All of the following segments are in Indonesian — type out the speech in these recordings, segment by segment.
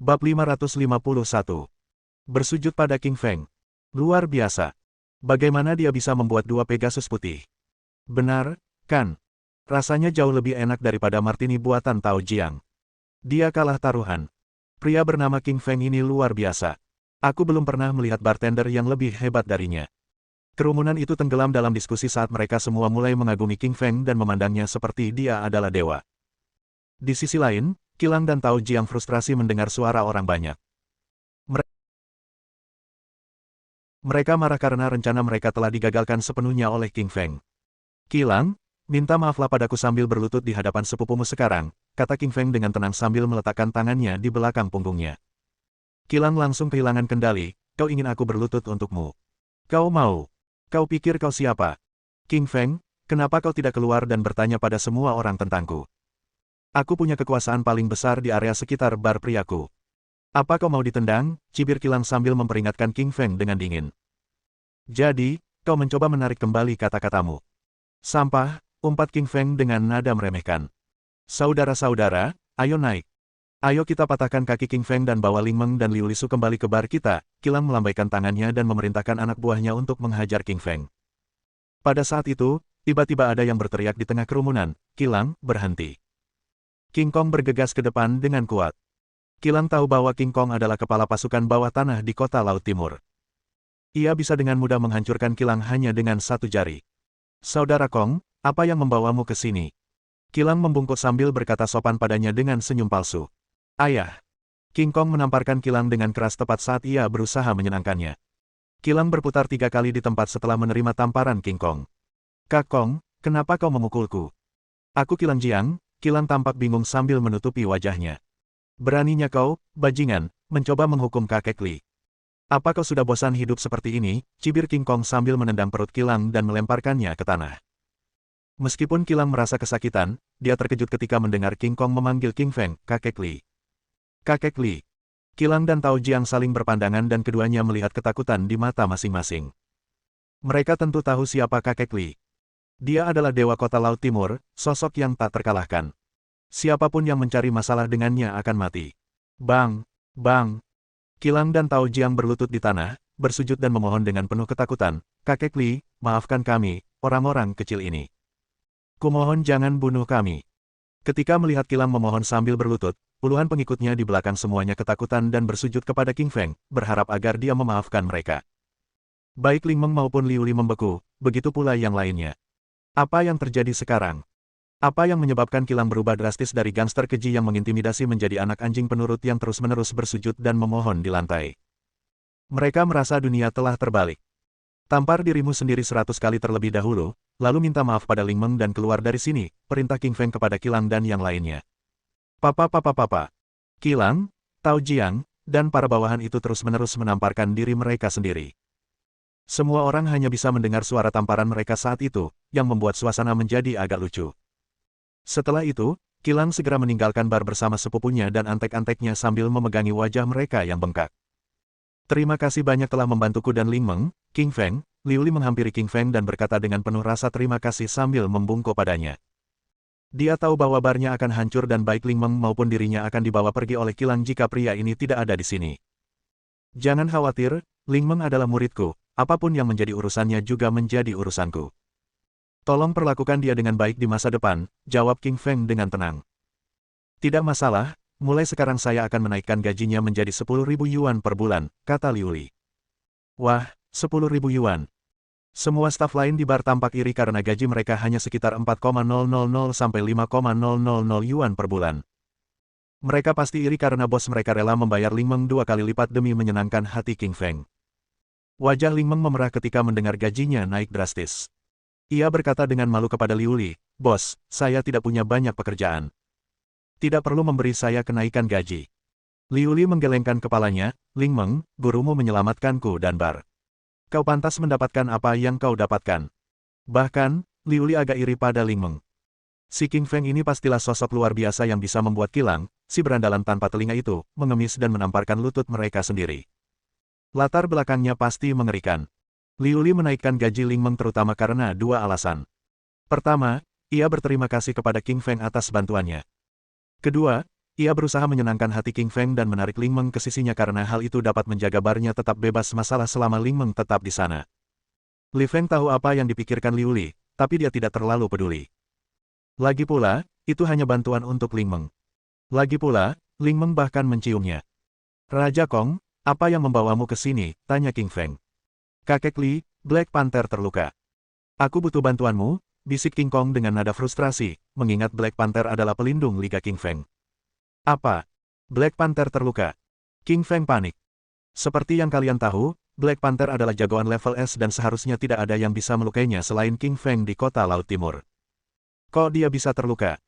Bab 551. Bersujud pada King Feng. Luar biasa. Bagaimana dia bisa membuat dua Pegasus putih? Benar, kan? Rasanya jauh lebih enak daripada martini buatan Tao Jiang. Dia kalah taruhan. Pria bernama King Feng ini luar biasa. Aku belum pernah melihat bartender yang lebih hebat darinya. Kerumunan itu tenggelam dalam diskusi saat mereka semua mulai mengagumi King Feng dan memandangnya seperti dia adalah dewa. Di sisi lain, Qilang dan Tao Jiang frustrasi mendengar suara orang banyak. Mereka marah karena rencana mereka telah digagalkan sepenuhnya oleh King Feng. Qilang, minta maaflah padaku sambil berlutut di hadapan sepupumu sekarang, kata King Feng dengan tenang sambil meletakkan tangannya di belakang punggungnya. Qilang langsung kehilangan kendali, kau ingin aku berlutut untukmu? Kau mau? Kau pikir kau siapa? King Feng, kenapa kau tidak keluar dan bertanya pada semua orang tentangku? Aku punya kekuasaan paling besar di area sekitar bar priaku. Apa kau mau ditendang? Cibir Qilang sambil memperingatkan King Feng dengan dingin. Jadi, kau mencoba menarik kembali kata-katamu. Sampah, umpat King Feng dengan nada meremehkan. Saudara-saudara, ayo naik. Ayo kita patahkan kaki King Feng dan bawa Ling Meng dan Liu Lisu kembali ke bar kita. Qilang melambaikan tangannya dan memerintahkan anak buahnya untuk menghajar King Feng. Pada saat itu, tiba-tiba ada yang berteriak di tengah kerumunan, Qilang, berhenti. King Kong bergegas ke depan dengan kuat. Qilang tahu bahwa King Kong adalah kepala pasukan bawah tanah di kota Laut Timur. Ia bisa dengan mudah menghancurkan Qilang hanya dengan satu jari. Saudara Kong, apa yang membawamu ke sini? Qilang membungkuk sambil berkata sopan padanya dengan senyum palsu. Ayah. King Kong menamparkan Qilang dengan keras tepat saat ia berusaha menyenangkannya. Qilang berputar 3 kali di tempat setelah menerima tamparan King Kong. Kak Kong, kenapa kau memukulku? Aku Qilang Jiang. Qilang tampak bingung sambil menutupi wajahnya. Beraninya kau, bajingan, mencoba menghukum kakek Li. Apa kau sudah bosan hidup seperti ini? Cibir King Kong sambil menendang perut Qilang dan melemparkannya ke tanah. Meskipun Qilang merasa kesakitan, dia terkejut ketika mendengar King Kong memanggil King Feng, kakek Li. Kakek Li. Qilang dan Tao Jiang saling berpandangan dan keduanya melihat ketakutan di mata masing-masing. Mereka tentu tahu siapa kakek Li. Dia adalah dewa kota Laut Timur, sosok yang tak terkalahkan. Siapapun yang mencari masalah dengannya akan mati. Bang! Bang! Qilang dan Tao Jiang berlutut di tanah, bersujud dan memohon dengan penuh ketakutan. Kakek Li, maafkan kami, orang-orang kecil ini. Kumohon jangan bunuh kami. Ketika melihat Qilang memohon sambil berlutut, puluhan pengikutnya di belakang semuanya ketakutan dan bersujud kepada King Feng, berharap agar dia memaafkan mereka. Baik Ling Meng maupun Liu Li membeku, begitu pula yang lainnya. Apa yang terjadi sekarang? Apa yang menyebabkan Qilang berubah drastis dari gangster keji yang mengintimidasi menjadi anak anjing penurut yang terus-menerus bersujud dan memohon di lantai? Mereka merasa dunia telah terbalik. Tampar dirimu sendiri 100 kali terlebih dahulu, lalu minta maaf pada Ling Meng dan keluar dari sini, perintah King Feng kepada Qilang dan yang lainnya. Papa. Qilang, Tao Jiang, dan para bawahan itu terus-menerus menamparkan diri mereka sendiri. Semua orang hanya bisa mendengar suara tamparan mereka saat itu, yang membuat suasana menjadi agak lucu. Setelah itu, Qilang segera meninggalkan bar bersama sepupunya dan antek-anteknya sambil memegangi wajah mereka yang bengkak. Terima kasih banyak telah membantuku dan Ling Meng, King Feng. Liu Li menghampiri King Feng dan berkata dengan penuh rasa terima kasih sambil membungkuk padanya. Dia tahu bahwa barnya akan hancur dan baik Ling Meng maupun dirinya akan dibawa pergi oleh Qilang jika pria ini tidak ada di sini. Jangan khawatir, Ling Meng adalah muridku. Apapun yang menjadi urusannya juga menjadi urusanku. Tolong perlakukan dia dengan baik di masa depan, jawab King Feng dengan tenang. Tidak masalah, mulai sekarang saya akan menaikkan gajinya menjadi 10.000 yuan per bulan, kata Liu Li. Wah, 10.000 yuan. Semua staf lain di bar tampak iri karena gaji mereka hanya sekitar 4,000 sampai 5,000 yuan per bulan. Mereka pasti iri karena bos mereka rela membayar Ling Meng 2 kali lipat demi menyenangkan hati King Feng. Wajah Ling Meng memerah ketika mendengar gajinya naik drastis. Ia berkata dengan malu kepada Liu Li, "Bos, saya tidak punya banyak pekerjaan. Tidak perlu memberi saya kenaikan gaji." Liu Li menggelengkan kepalanya, "Ling Meng, gurumu menyelamatkanku dan bar. Kau pantas mendapatkan apa yang kau dapatkan." Bahkan, Liu Li agak iri pada Ling Meng. Si King Feng ini pastilah sosok luar biasa yang bisa membuat Qilang, si berandalan tanpa telinga itu, mengemis dan menamparkan lutut mereka sendiri. Latar belakangnya pasti mengerikan. Liu Li menaikkan gaji Ling Meng terutama karena 2 alasan. Pertama, ia berterima kasih kepada King Feng atas bantuannya. Kedua, Ia berusaha menyenangkan hati King Feng dan menarik Ling Meng ke sisinya karena hal itu dapat menjaga barnya tetap bebas masalah selama Ling Meng tetap di sana. Li Feng tahu apa yang dipikirkan Liu Li, tapi dia tidak terlalu peduli. Lagi pula, itu hanya bantuan untuk Ling Meng. Lagi pula, Ling Meng bahkan menciumnya. Raja Kong, apa yang membawamu ke sini? Tanya King Feng. Kakek Li, Black Panther terluka. Aku butuh bantuanmu, bisik King Kong dengan nada frustrasi, mengingat Black Panther adalah pelindung Liga King Feng. Apa? Black Panther terluka. King Feng panik. Seperti yang kalian tahu, Black Panther adalah jagoan level S dan seharusnya tidak ada yang bisa melukainya selain King Feng di kota Laut Timur. Kok dia bisa terluka?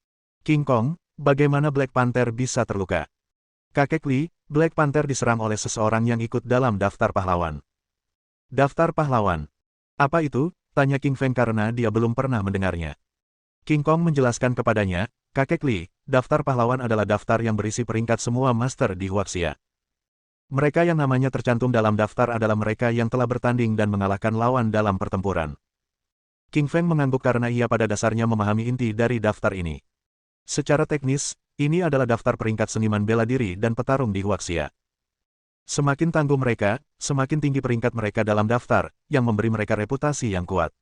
King Kong, bagaimana Black Panther bisa terluka? Kakek Li, Black Panther diserang oleh seseorang yang ikut dalam daftar pahlawan. Daftar pahlawan? Apa itu? Tanya King Feng karena dia belum pernah mendengarnya. King Kong menjelaskan kepadanya, Kakek Li, daftar pahlawan adalah daftar yang berisi peringkat semua master di Huaxia. Mereka yang namanya tercantum dalam daftar adalah mereka yang telah bertanding dan mengalahkan lawan dalam pertempuran. King Feng mengangguk karena ia pada dasarnya memahami inti dari daftar ini. Secara teknis, ini adalah daftar peringkat seniman bela diri dan petarung di Huaxia. Semakin tangguh mereka, semakin tinggi peringkat mereka dalam daftar, yang memberi mereka reputasi yang kuat.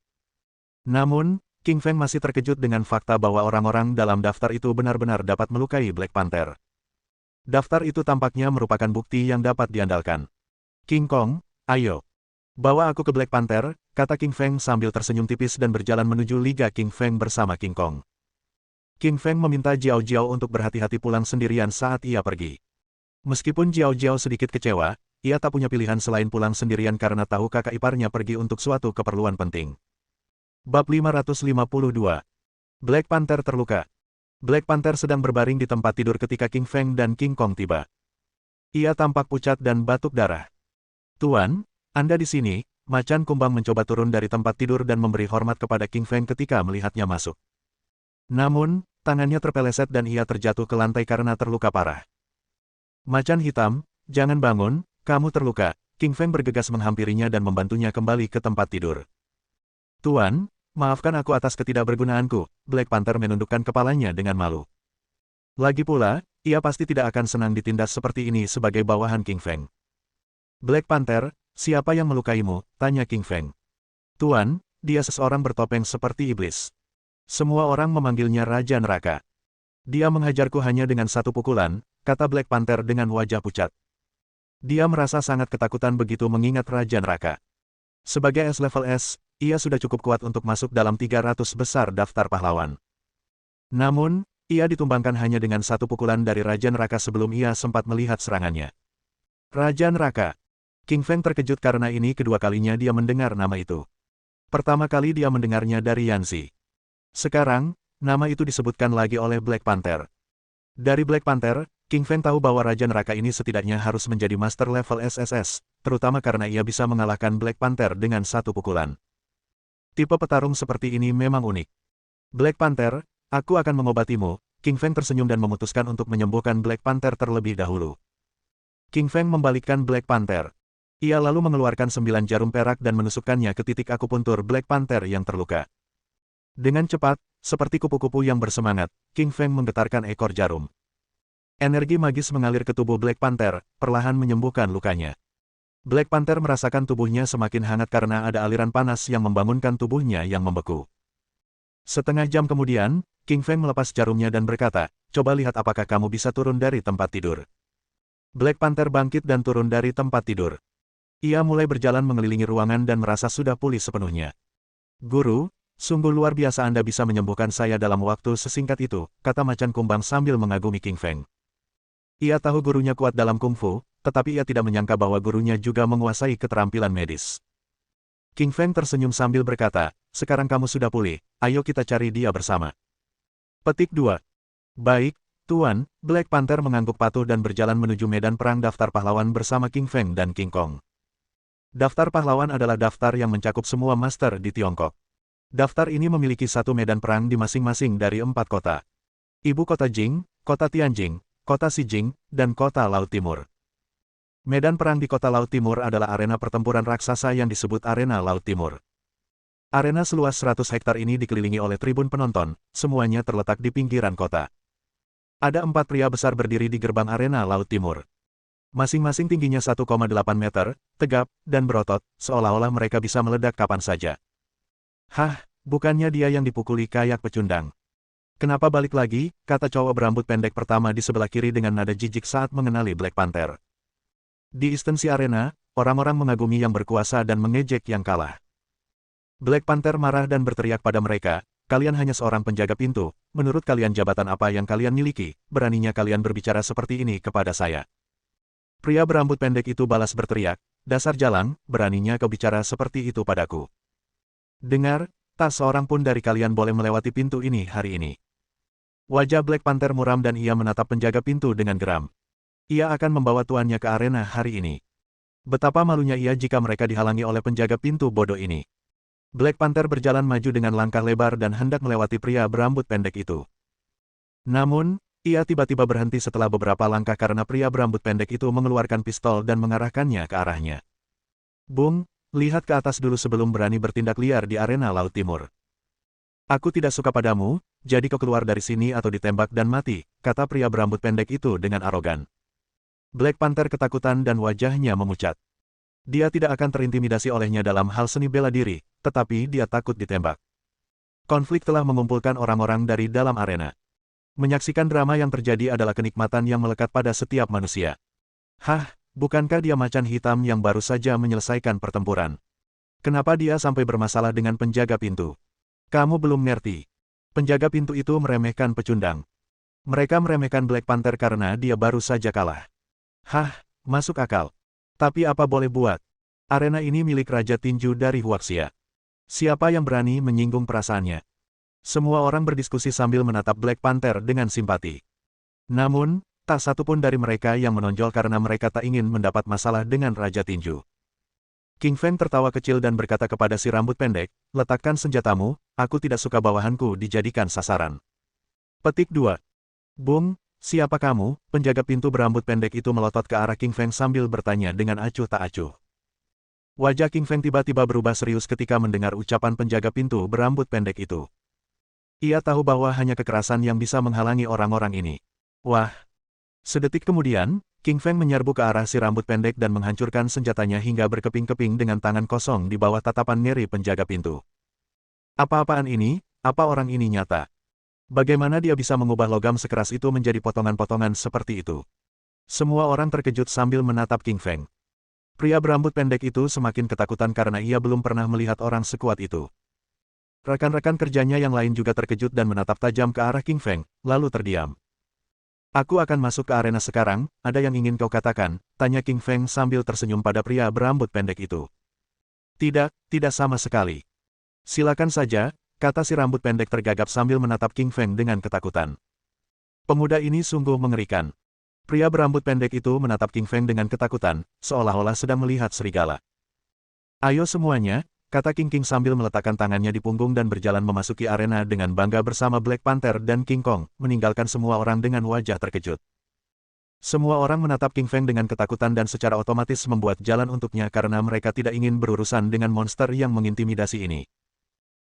Namun, King Feng masih terkejut dengan fakta bahwa orang-orang dalam daftar itu benar-benar dapat melukai Black Panther. Daftar itu tampaknya merupakan bukti yang dapat diandalkan. King Kong, ayo. Bawa aku ke Black Panther, kata King Feng sambil tersenyum tipis dan berjalan menuju Liga King Feng bersama King Kong. King Feng meminta Jiao Jiao untuk berhati-hati pulang sendirian saat ia pergi. Meskipun Jiao Jiao sedikit kecewa, ia tak punya pilihan selain pulang sendirian karena tahu kakak iparnya pergi untuk suatu keperluan penting. Bab 552. Black Panther terluka. Black Panther sedang berbaring di tempat tidur ketika King Feng dan King Kong tiba. Ia tampak pucat dan batuk darah. Tuan, Anda di sini, Macan Kumbang mencoba turun dari tempat tidur dan memberi hormat kepada King Feng ketika melihatnya masuk. Namun, tangannya terpeleset dan ia terjatuh ke lantai karena terluka parah. Macan Hitam, jangan bangun, kamu terluka. King Feng bergegas menghampirinya dan membantunya kembali ke tempat tidur. Tuan, maafkan aku atas ketidakbergunaanku, Black Panther menundukkan kepalanya dengan malu. Lagi pula, ia pasti tidak akan senang ditindas seperti ini sebagai bawahan King Feng. Black Panther, siapa yang melukaimu? Tanya King Feng. Tuan, dia seseorang bertopeng seperti iblis. Semua orang memanggilnya Raja Neraka. Dia menghajarku hanya dengan satu pukulan, kata Black Panther dengan wajah pucat. Dia merasa sangat ketakutan begitu mengingat Raja Neraka. Sebagai S level S, ia sudah cukup kuat untuk masuk dalam 300 besar daftar pahlawan. Namun, ia ditumbangkan hanya dengan satu pukulan dari Raja Neraka sebelum ia sempat melihat serangannya. Raja Neraka. King Feng terkejut karena ini kedua kalinya dia mendengar nama itu. Pertama kali dia mendengarnya dari Yanxi. Sekarang, nama itu disebutkan lagi oleh Black Panther. Dari Black Panther, King Feng tahu bahwa Raja Neraka ini setidaknya harus menjadi master level SSS, terutama karena ia bisa mengalahkan Black Panther dengan satu pukulan. Tipe petarung seperti ini memang unik. Black Panther, aku akan mengobatimu. King Feng tersenyum dan memutuskan untuk menyembuhkan Black Panther terlebih dahulu. King Feng membalikkan Black Panther. Ia lalu mengeluarkan 9 jarum perak dan menusukkannya ke titik akupuntur Black Panther yang terluka. Dengan cepat, seperti kupu-kupu yang bersemangat, King Feng menggetarkan ekor jarum. Energi magis mengalir ke tubuh Black Panther, perlahan menyembuhkan lukanya. Black Panther merasakan tubuhnya semakin hangat karena ada aliran panas yang membangunkan tubuhnya yang membeku. Setengah jam kemudian, King Feng melepas jarumnya dan berkata, coba lihat apakah kamu bisa turun dari tempat tidur. Black Panther bangkit dan turun dari tempat tidur. Ia mulai berjalan mengelilingi ruangan dan merasa sudah pulih sepenuhnya. Guru, sungguh luar biasa Anda bisa menyembuhkan saya dalam waktu sesingkat itu, kata Macan Kumbang sambil mengagumi King Feng. Ia tahu gurunya kuat dalam kungfu, tetapi ia tidak menyangka bahwa gurunya juga menguasai keterampilan medis. King Feng tersenyum sambil berkata, sekarang kamu sudah pulih, ayo kita cari dia bersama. Petik 2. Baik, Tuan, Black Panther mengangguk patuh dan berjalan menuju medan perang daftar pahlawan bersama King Feng dan King Kong. Daftar pahlawan adalah daftar yang mencakup semua master di Tiongkok. Daftar ini memiliki satu medan perang di masing-masing dari 4 kota. Ibu kota Jing, kota Tianjing, kota Xijing, dan kota Laut Timur. Medan perang di kota Laut Timur adalah arena pertempuran raksasa yang disebut Arena Laut Timur. Arena seluas 100 hektar ini dikelilingi oleh tribun penonton, semuanya terletak di pinggiran kota. Ada 4 pria besar berdiri di gerbang arena Laut Timur. Masing-masing tingginya 1,8 meter, tegap, dan berotot, seolah-olah mereka bisa meledak kapan saja. Hah, bukannya dia yang dipukuli kayak pecundang. Kenapa balik lagi, kata cowok berambut pendek pertama di sebelah kiri dengan nada jijik saat mengenali Black Panther. Di Eastensea Arena, orang-orang mengagumi yang berkuasa dan mengejek yang kalah. Black Panther marah dan berteriak pada mereka, kalian hanya seorang penjaga pintu, menurut kalian jabatan apa yang kalian miliki, beraninya kalian berbicara seperti ini kepada saya. Pria berambut pendek itu balas berteriak, dasar jalang, beraninya kau bicara seperti itu padaku. Dengar, tak seorang pun dari kalian boleh melewati pintu ini hari ini. Wajah Black Panther muram dan ia menatap penjaga pintu dengan geram. Ia akan membawa tuannya ke arena hari ini. Betapa malunya ia jika mereka dihalangi oleh penjaga pintu bodoh ini. Black Panther berjalan maju dengan langkah lebar dan hendak melewati pria berambut pendek itu. Namun, ia tiba-tiba berhenti setelah beberapa langkah karena pria berambut pendek itu mengeluarkan pistol dan mengarahkannya ke arahnya. Bung, lihat ke atas dulu sebelum berani bertindak liar di arena Laut Timur. Aku tidak suka padamu, jadi kau keluar dari sini atau ditembak dan mati, kata pria berambut pendek itu dengan arogan. Black Panther ketakutan dan wajahnya memucat. Dia tidak akan terintimidasi olehnya dalam hal seni bela diri, tetapi dia takut ditembak. Konflik telah mengumpulkan orang-orang dari dalam arena. Menyaksikan drama yang terjadi adalah kenikmatan yang melekat pada setiap manusia. Hah, bukankah dia macan hitam yang baru saja menyelesaikan pertempuran? Kenapa dia sampai bermasalah dengan penjaga pintu? Kamu belum ngerti. Penjaga pintu itu meremehkan pecundang. Mereka meremehkan Black Panther karena dia baru saja kalah. Hah, masuk akal. Tapi apa boleh buat? Arena ini milik Raja Tinju dari Huaxia. Siapa yang berani menyinggung perasaannya? Semua orang berdiskusi sambil menatap Black Panther dengan simpati. Namun, tak satu pun dari mereka yang menonjol karena mereka tak ingin mendapat masalah dengan Raja Tinju. King Feng tertawa kecil dan berkata kepada si rambut pendek, letakkan senjatamu, aku tidak suka bawahanku dijadikan sasaran. Petik 2. Bung, siapa kamu? Penjaga pintu berambut pendek itu melotot ke arah King Feng sambil bertanya dengan acuh tak acuh. Wajah King Feng tiba-tiba berubah serius ketika mendengar ucapan penjaga pintu berambut pendek itu. Ia tahu bahwa hanya kekerasan yang bisa menghalangi orang-orang ini. Wah! Sedetik kemudian, King Feng menyerbu ke arah si rambut pendek dan menghancurkan senjatanya hingga berkeping-keping dengan tangan kosong di bawah tatapan ngeri penjaga pintu. Apa-apaan ini? Apa orang ini nyata? Bagaimana dia bisa mengubah logam sekeras itu menjadi potongan-potongan seperti itu? Semua orang terkejut sambil menatap King Feng. Pria berambut pendek itu semakin ketakutan karena ia belum pernah melihat orang sekuat itu. Rekan-rekan kerjanya yang lain juga terkejut dan menatap tajam ke arah King Feng, lalu terdiam. Aku akan masuk ke arena sekarang, ada yang ingin kau katakan? Tanya King Feng sambil tersenyum pada pria berambut pendek itu. Tidak, tidak sama sekali. Silakan saja, kata si rambut pendek tergagap sambil menatap King Feng dengan ketakutan. Pemuda ini sungguh mengerikan. Pria berambut pendek itu menatap King Feng dengan ketakutan, seolah-olah sedang melihat serigala. Ayo semuanya, kata King sambil meletakkan tangannya di punggung dan berjalan memasuki arena dengan bangga bersama Black Panther dan King Kong, meninggalkan semua orang dengan wajah terkejut. Semua orang menatap King Feng dengan ketakutan dan secara otomatis membuat jalan untuknya karena mereka tidak ingin berurusan dengan monster yang mengintimidasi ini.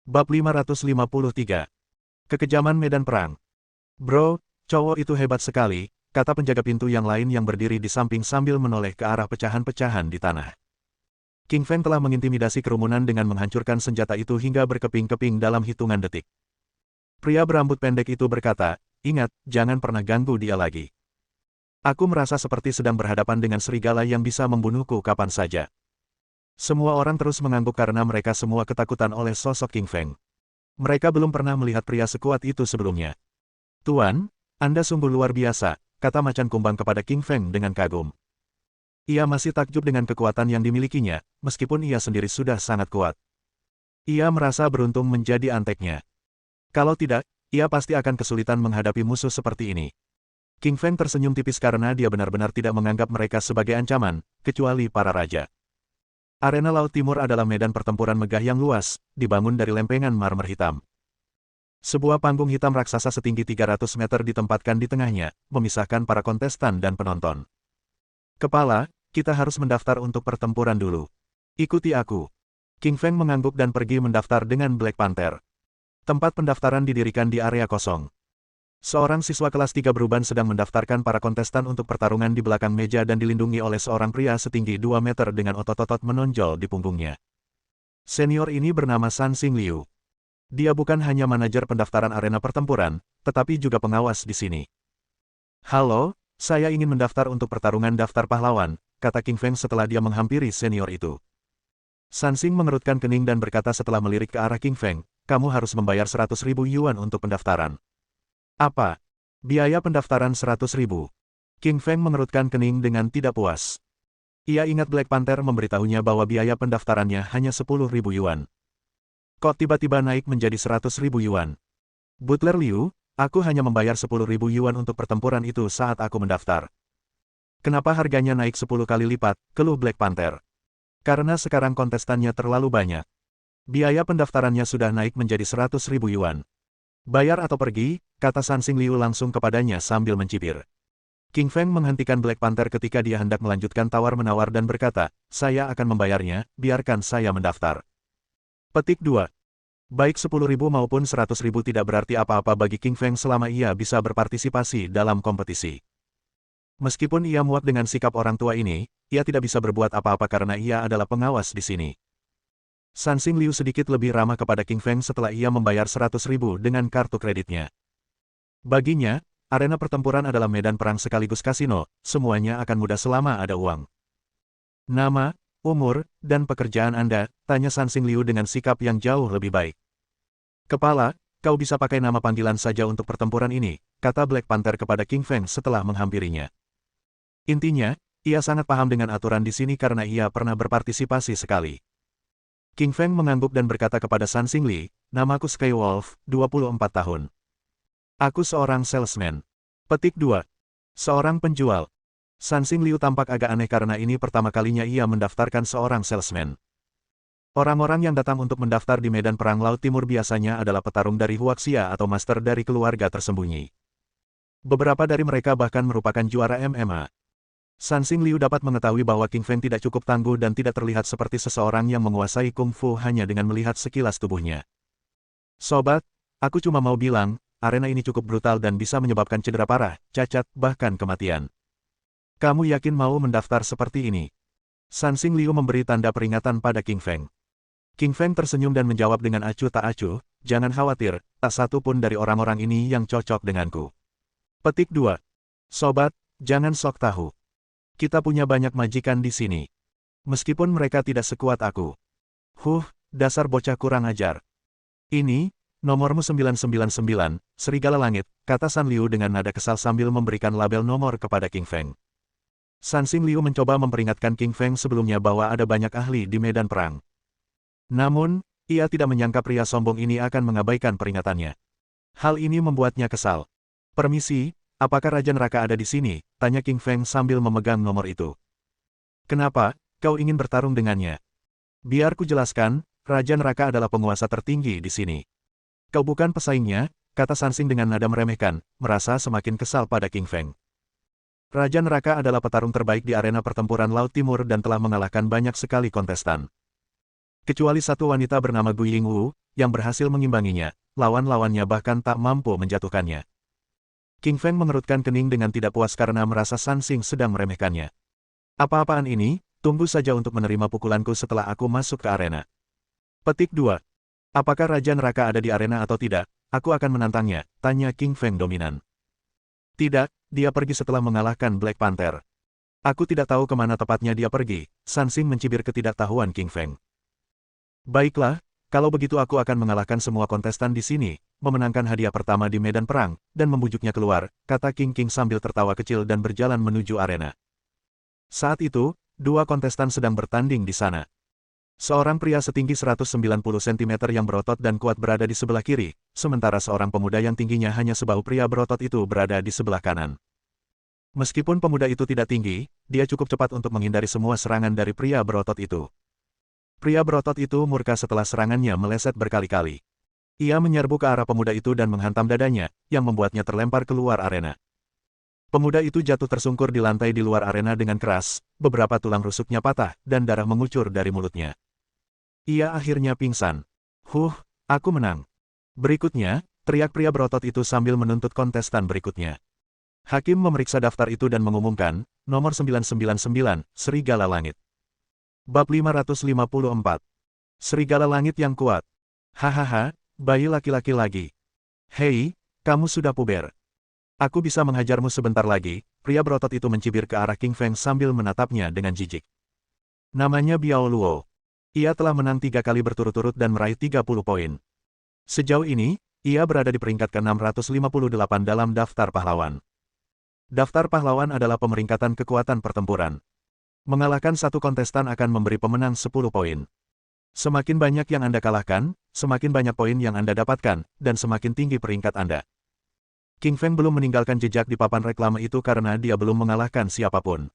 Bab 553. Kekejaman medan perang. Bro, cowok itu hebat sekali, kata penjaga pintu yang lain yang berdiri di samping sambil menoleh ke arah pecahan-pecahan di tanah. King Feng telah mengintimidasi kerumunan dengan menghancurkan senjata itu hingga berkeping-keping dalam hitungan detik. Pria berambut pendek itu berkata, ingat, jangan pernah ganggu dia lagi. Aku merasa seperti sedang berhadapan dengan serigala yang bisa membunuhku kapan saja. Semua orang terus mengangguk karena mereka semua ketakutan oleh sosok King Feng. Mereka belum pernah melihat pria sekuat itu sebelumnya. Tuan, Anda sungguh luar biasa, kata macan kumbang kepada King Feng dengan kagum. Ia masih takjub dengan kekuatan yang dimilikinya, meskipun ia sendiri sudah sangat kuat. Ia merasa beruntung menjadi anteknya. Kalau tidak, ia pasti akan kesulitan menghadapi musuh seperti ini. King Feng tersenyum tipis karena dia benar-benar tidak menganggap mereka sebagai ancaman, kecuali para raja. Arena Laut Timur adalah medan pertempuran megah yang luas, dibangun dari lempengan marmer hitam. Sebuah panggung hitam raksasa setinggi 300 meter ditempatkan di tengahnya, memisahkan para kontestan dan penonton. Kepala, kita harus mendaftar untuk pertempuran dulu. Ikuti aku. King Feng mengangguk dan pergi mendaftar dengan Black Panther. Tempat pendaftaran didirikan di area kosong. Seorang siswa kelas 3 Beruban sedang mendaftarkan para kontestan untuk pertarungan di belakang meja dan dilindungi oleh seorang pria setinggi 2 meter dengan otot-otot menonjol di punggungnya. Senior ini bernama San Xing Liu. Dia bukan hanya manajer pendaftaran arena pertempuran, tetapi juga pengawas di sini. Halo, saya ingin mendaftar untuk pertarungan daftar pahlawan, kata King Feng setelah dia menghampiri senior itu. San Xing mengerutkan kening dan berkata setelah melirik ke arah King Feng, kamu harus membayar 100.000 yuan untuk pendaftaran. Apa? Biaya pendaftaran 100.000. King Feng mengerutkan kening dengan tidak puas. Ia ingat Black Panther memberitahunya bahwa biaya pendaftarannya hanya 10.000 yuan. Kok tiba-tiba naik menjadi 100.000 yuan? Butler Liu, aku hanya membayar 10.000 yuan untuk pertempuran itu saat aku mendaftar. Kenapa harganya naik 10 kali lipat, keluh Black Panther. Karena sekarang kontestannya terlalu banyak. Biaya pendaftarannya sudah naik menjadi 100.000 yuan. Bayar atau pergi, kata San Xing Liu langsung kepadanya sambil mencibir. King Feng menghentikan Black Panther ketika dia hendak melanjutkan tawar-menawar dan berkata, saya akan membayarnya, biarkan saya mendaftar. Petik 2. Baik 10.000 maupun 100.000 tidak berarti apa-apa bagi King Feng selama ia bisa berpartisipasi dalam kompetisi. Meskipun ia muak dengan sikap orang tua ini, ia tidak bisa berbuat apa-apa karena ia adalah pengawas di sini. San Xing Liu sedikit lebih ramah kepada King Feng setelah ia membayar 100.000 dengan kartu kreditnya. Baginya, arena pertempuran adalah medan perang sekaligus kasino, semuanya akan mudah selama ada uang. Nama, umur, dan pekerjaan Anda, tanya San Xing Liu dengan sikap yang jauh lebih baik. Kepala, kau bisa pakai nama panggilan saja untuk pertempuran ini, kata Black Panther kepada King Feng setelah menghampirinya. Intinya, ia sangat paham dengan aturan di sini karena ia pernah berpartisipasi sekali. King Feng mengangguk dan berkata kepada San Xing Li, namaku Skywolf, 24 tahun. Aku seorang salesman. Petik 2. Seorang penjual. San Xing Liu tampak agak aneh karena ini pertama kalinya ia mendaftarkan seorang salesman. Orang-orang yang datang untuk mendaftar di medan perang Laut Timur biasanya adalah petarung dari Huaxia atau master dari keluarga tersembunyi. Beberapa dari mereka bahkan merupakan juara MMA. San Xing Liu dapat mengetahui bahwa King Feng tidak cukup tangguh dan tidak terlihat seperti seseorang yang menguasai kungfu hanya dengan melihat sekilas tubuhnya. Sobat, aku cuma mau bilang, arena ini cukup brutal dan bisa menyebabkan cedera parah, cacat, bahkan kematian. Kamu yakin mau mendaftar seperti ini? San Xing Liu memberi tanda peringatan pada King Feng. King Feng tersenyum dan menjawab dengan acuh tak acuh, jangan khawatir, tak satu pun dari orang-orang ini yang cocok denganku. Petik 2. Sobat, jangan sok tahu. Kita punya banyak majikan di sini. Meskipun mereka tidak sekuat aku. Dasar bocah kurang ajar. Ini, nomormu 999, Serigala Langit, kata San Liu dengan nada kesal sambil memberikan label nomor kepada King Feng. San Xing Liu mencoba memperingatkan King Feng sebelumnya bahwa ada banyak ahli di medan perang. Namun, ia tidak menyangka pria sombong ini akan mengabaikan peringatannya. Hal ini membuatnya kesal. Permisi, apakah Raja Neraka ada di sini? Tanya King Feng sambil memegang nomor itu. Kenapa, kau ingin bertarung dengannya? Biar ku jelaskan, Raja Neraka adalah penguasa tertinggi di sini. Kau bukan pesaingnya, kata San Xing dengan nada meremehkan, merasa semakin kesal pada King Feng. Raja Neraka adalah petarung terbaik di arena pertempuran Laut Timur dan telah mengalahkan banyak sekali kontestan. Kecuali satu wanita bernama Gu Yingwu, yang berhasil mengimbanginya, lawan-lawannya bahkan tak mampu menjatuhkannya. King Feng mengerutkan kening dengan tidak puas karena merasa San Xing sedang meremehkannya. Apa-apaan ini, tunggu saja untuk menerima pukulanku setelah aku masuk ke arena. Petik 2. Apakah Raja Neraka ada di arena atau tidak? Aku akan menantangnya, tanya King Feng dominan. Tidak, dia pergi setelah mengalahkan Black Panther. Aku tidak tahu kemana tepatnya dia pergi, San Xing mencibir ketidaktahuan King Feng. Baiklah, kalau begitu aku akan mengalahkan semua kontestan di sini, memenangkan hadiah pertama di medan perang, dan membujuknya keluar, kata King sambil tertawa kecil dan berjalan menuju arena. Saat itu, dua kontestan sedang bertanding di sana. Seorang pria setinggi 190 cm yang berotot dan kuat berada di sebelah kiri, sementara seorang pemuda yang tingginya hanya sebahu pria berotot itu berada di sebelah kanan. Meskipun pemuda itu tidak tinggi, dia cukup cepat untuk menghindari semua serangan dari pria berotot itu. Pria berotot itu murka setelah serangannya meleset berkali-kali. Ia menyerbu ke arah pemuda itu dan menghantam dadanya, yang membuatnya terlempar keluar arena. Pemuda itu jatuh tersungkur di lantai di luar arena dengan keras, beberapa tulang rusuknya patah, dan darah mengucur dari mulutnya. Ia akhirnya pingsan. Aku menang. Berikutnya, teriak pria berotot itu sambil menuntut kontestan berikutnya. Hakim memeriksa daftar itu dan mengumumkan, nomor 999, Serigala Langit. Bab 554. Serigala Langit yang kuat. Hahaha, bayi laki-laki lagi. Hei, kamu sudah puber. Aku bisa menghajarmu sebentar lagi, pria berotot itu mencibir ke arah King Feng sambil menatapnya dengan jijik. Namanya Biao Luo. Ia telah menang 3 kali berturut-turut dan meraih 30 poin. Sejauh ini, ia berada di peringkat ke-658 dalam daftar pahlawan. Daftar pahlawan adalah pemeringkatan kekuatan pertempuran. Mengalahkan satu kontestan akan memberi pemenang 10 poin. Semakin banyak yang Anda kalahkan, semakin banyak poin yang Anda dapatkan, dan semakin tinggi peringkat Anda. King Feng belum meninggalkan jejak di papan reklame itu karena dia belum mengalahkan siapapun.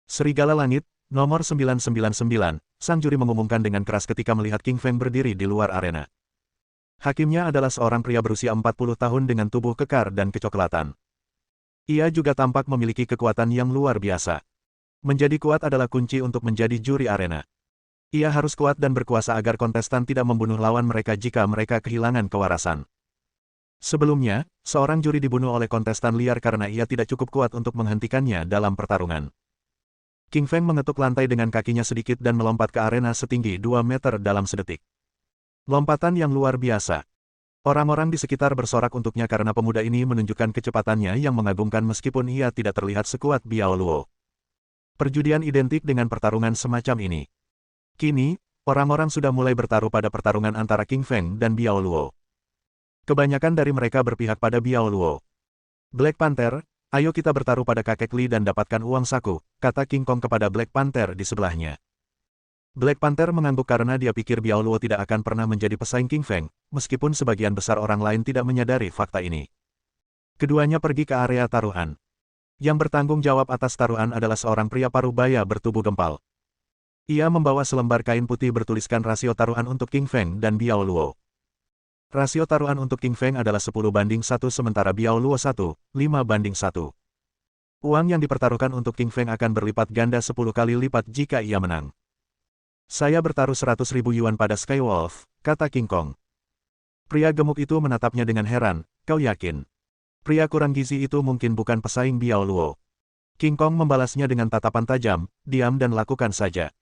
Serigala Langit, nomor 999, sang juri mengumumkan dengan keras ketika melihat King Feng berdiri di luar arena. Hakimnya adalah seorang pria berusia 40 tahun dengan tubuh kekar dan kecoklatan. Ia juga tampak memiliki kekuatan yang luar biasa. Menjadi kuat adalah kunci untuk menjadi juri arena. Ia harus kuat dan berkuasa agar kontestan tidak membunuh lawan mereka jika mereka kehilangan kewarasan. Sebelumnya, seorang juri dibunuh oleh kontestan liar karena ia tidak cukup kuat untuk menghentikannya dalam pertarungan. King Feng mengetuk lantai dengan kakinya sedikit dan melompat ke arena setinggi 2 meter dalam sedetik. Lompatan yang luar biasa. Orang-orang di sekitar bersorak untuknya karena pemuda ini menunjukkan kecepatannya yang mengagumkan meskipun ia tidak terlihat sekuat Biao Luo. Perjudian identik dengan pertarungan semacam ini. Kini, orang-orang sudah mulai bertaruh pada pertarungan antara King Feng dan Biao Luo. Kebanyakan dari mereka berpihak pada Biao Luo. Black Panther, ayo kita bertaruh pada kakek Li dan dapatkan uang saku, kata King Kong kepada Black Panther di sebelahnya. Black Panther mengangguk karena dia pikir Biao Luo tidak akan pernah menjadi pesaing King Feng, meskipun sebagian besar orang lain tidak menyadari fakta ini. Keduanya pergi ke area taruhan. Yang bertanggung jawab atas taruhan adalah seorang pria parubaya bertubuh gempal. Ia membawa selembar kain putih bertuliskan rasio taruhan untuk King Feng dan Biao Luo. Rasio taruhan untuk King Feng adalah 10:1 sementara Biao Luo 5:1. Uang yang dipertaruhkan untuk King Feng akan berlipat ganda 10 kali lipat jika ia menang. Saya bertaruh 100.000 yuan pada Skywolf, kata King Kong. Pria gemuk itu menatapnya dengan heran, kau yakin? Pria kurang gizi itu mungkin bukan pesaing Biao Luo. King Kong membalasnya dengan tatapan tajam, diam dan lakukan saja.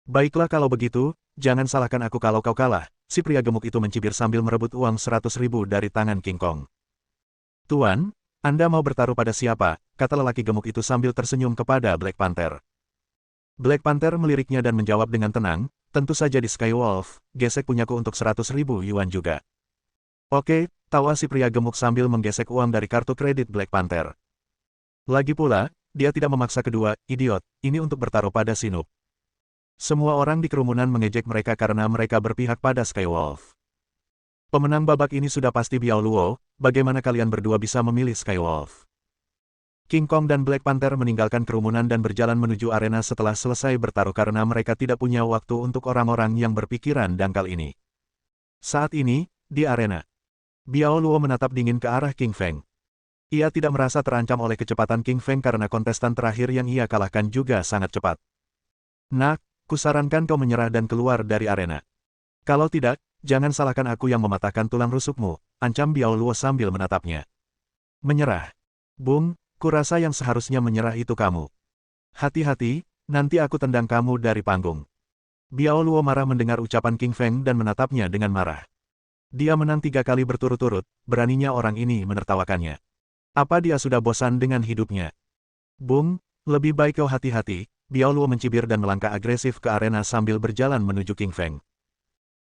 Baiklah kalau begitu, jangan salahkan aku kalau kau kalah, si pria gemuk itu mencibir sambil merebut uang 100.000 dari tangan King Kong. Tuan, Anda mau bertaruh pada siapa? Kata lelaki gemuk itu sambil tersenyum kepada Black Panther. Black Panther meliriknya dan menjawab dengan tenang, tentu saja di Skywolf, gesek punyaku untuk 100.000 yuan juga. Oke, tawa si pria gemuk sambil menggesek uang dari kartu kredit Black Panther. Lagi pula, dia tidak memaksa kedua, idiot, ini untuk bertaruh pada si noob. Semua orang di kerumunan mengejek mereka karena mereka berpihak pada Skywolf. Pemenang babak ini sudah pasti Biao Luo, bagaimana kalian berdua bisa memilih Skywolf? King Kong dan Black Panther meninggalkan kerumunan dan berjalan menuju arena setelah selesai bertaruh karena mereka tidak punya waktu untuk orang-orang yang berpikiran dangkal ini. Saat ini, di arena, Biao Luo menatap dingin ke arah King Feng. Ia tidak merasa terancam oleh kecepatan King Feng karena kontestan terakhir yang ia kalahkan juga sangat cepat. Nak, kusarankan kau menyerah dan keluar dari arena. Kalau tidak, jangan salahkan aku yang mematahkan tulang rusukmu, ancam Biao Luo sambil menatapnya. Menyerah. Bung, kurasa yang seharusnya menyerah itu kamu. Hati-hati, nanti aku tendang kamu dari panggung. Biao Luo marah mendengar ucapan King Feng dan menatapnya dengan marah. Dia menang 3 kali berturut-turut, beraninya orang ini menertawakannya. Apa dia sudah bosan dengan hidupnya? Bung, lebih baik kau hati-hati, Biao Luo mencibir dan melangkah agresif ke arena sambil berjalan menuju King Feng.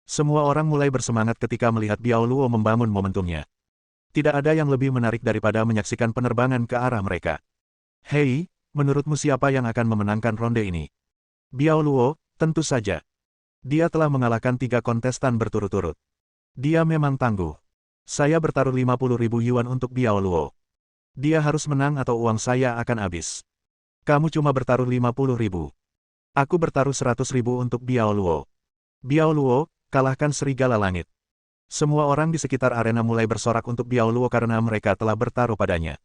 Semua orang mulai bersemangat ketika melihat Biao Luo membangun momentumnya. Tidak ada yang lebih menarik daripada menyaksikan penerbangan ke arah mereka. Hei, menurutmu siapa yang akan memenangkan ronde ini? Biao Luo, tentu saja. Dia telah mengalahkan 3 kontestan berturut-turut. Dia memang tangguh. Saya bertaruh 50.000 yuan untuk Biao Luo. Dia harus menang atau uang saya akan habis. Kamu cuma bertaruh 50.000. Aku bertaruh 100.000 untuk Biao Luo. Biao Luo, kalahkan Serigala Langit. Semua orang di sekitar arena mulai bersorak untuk Biao Luo karena mereka telah bertaruh padanya.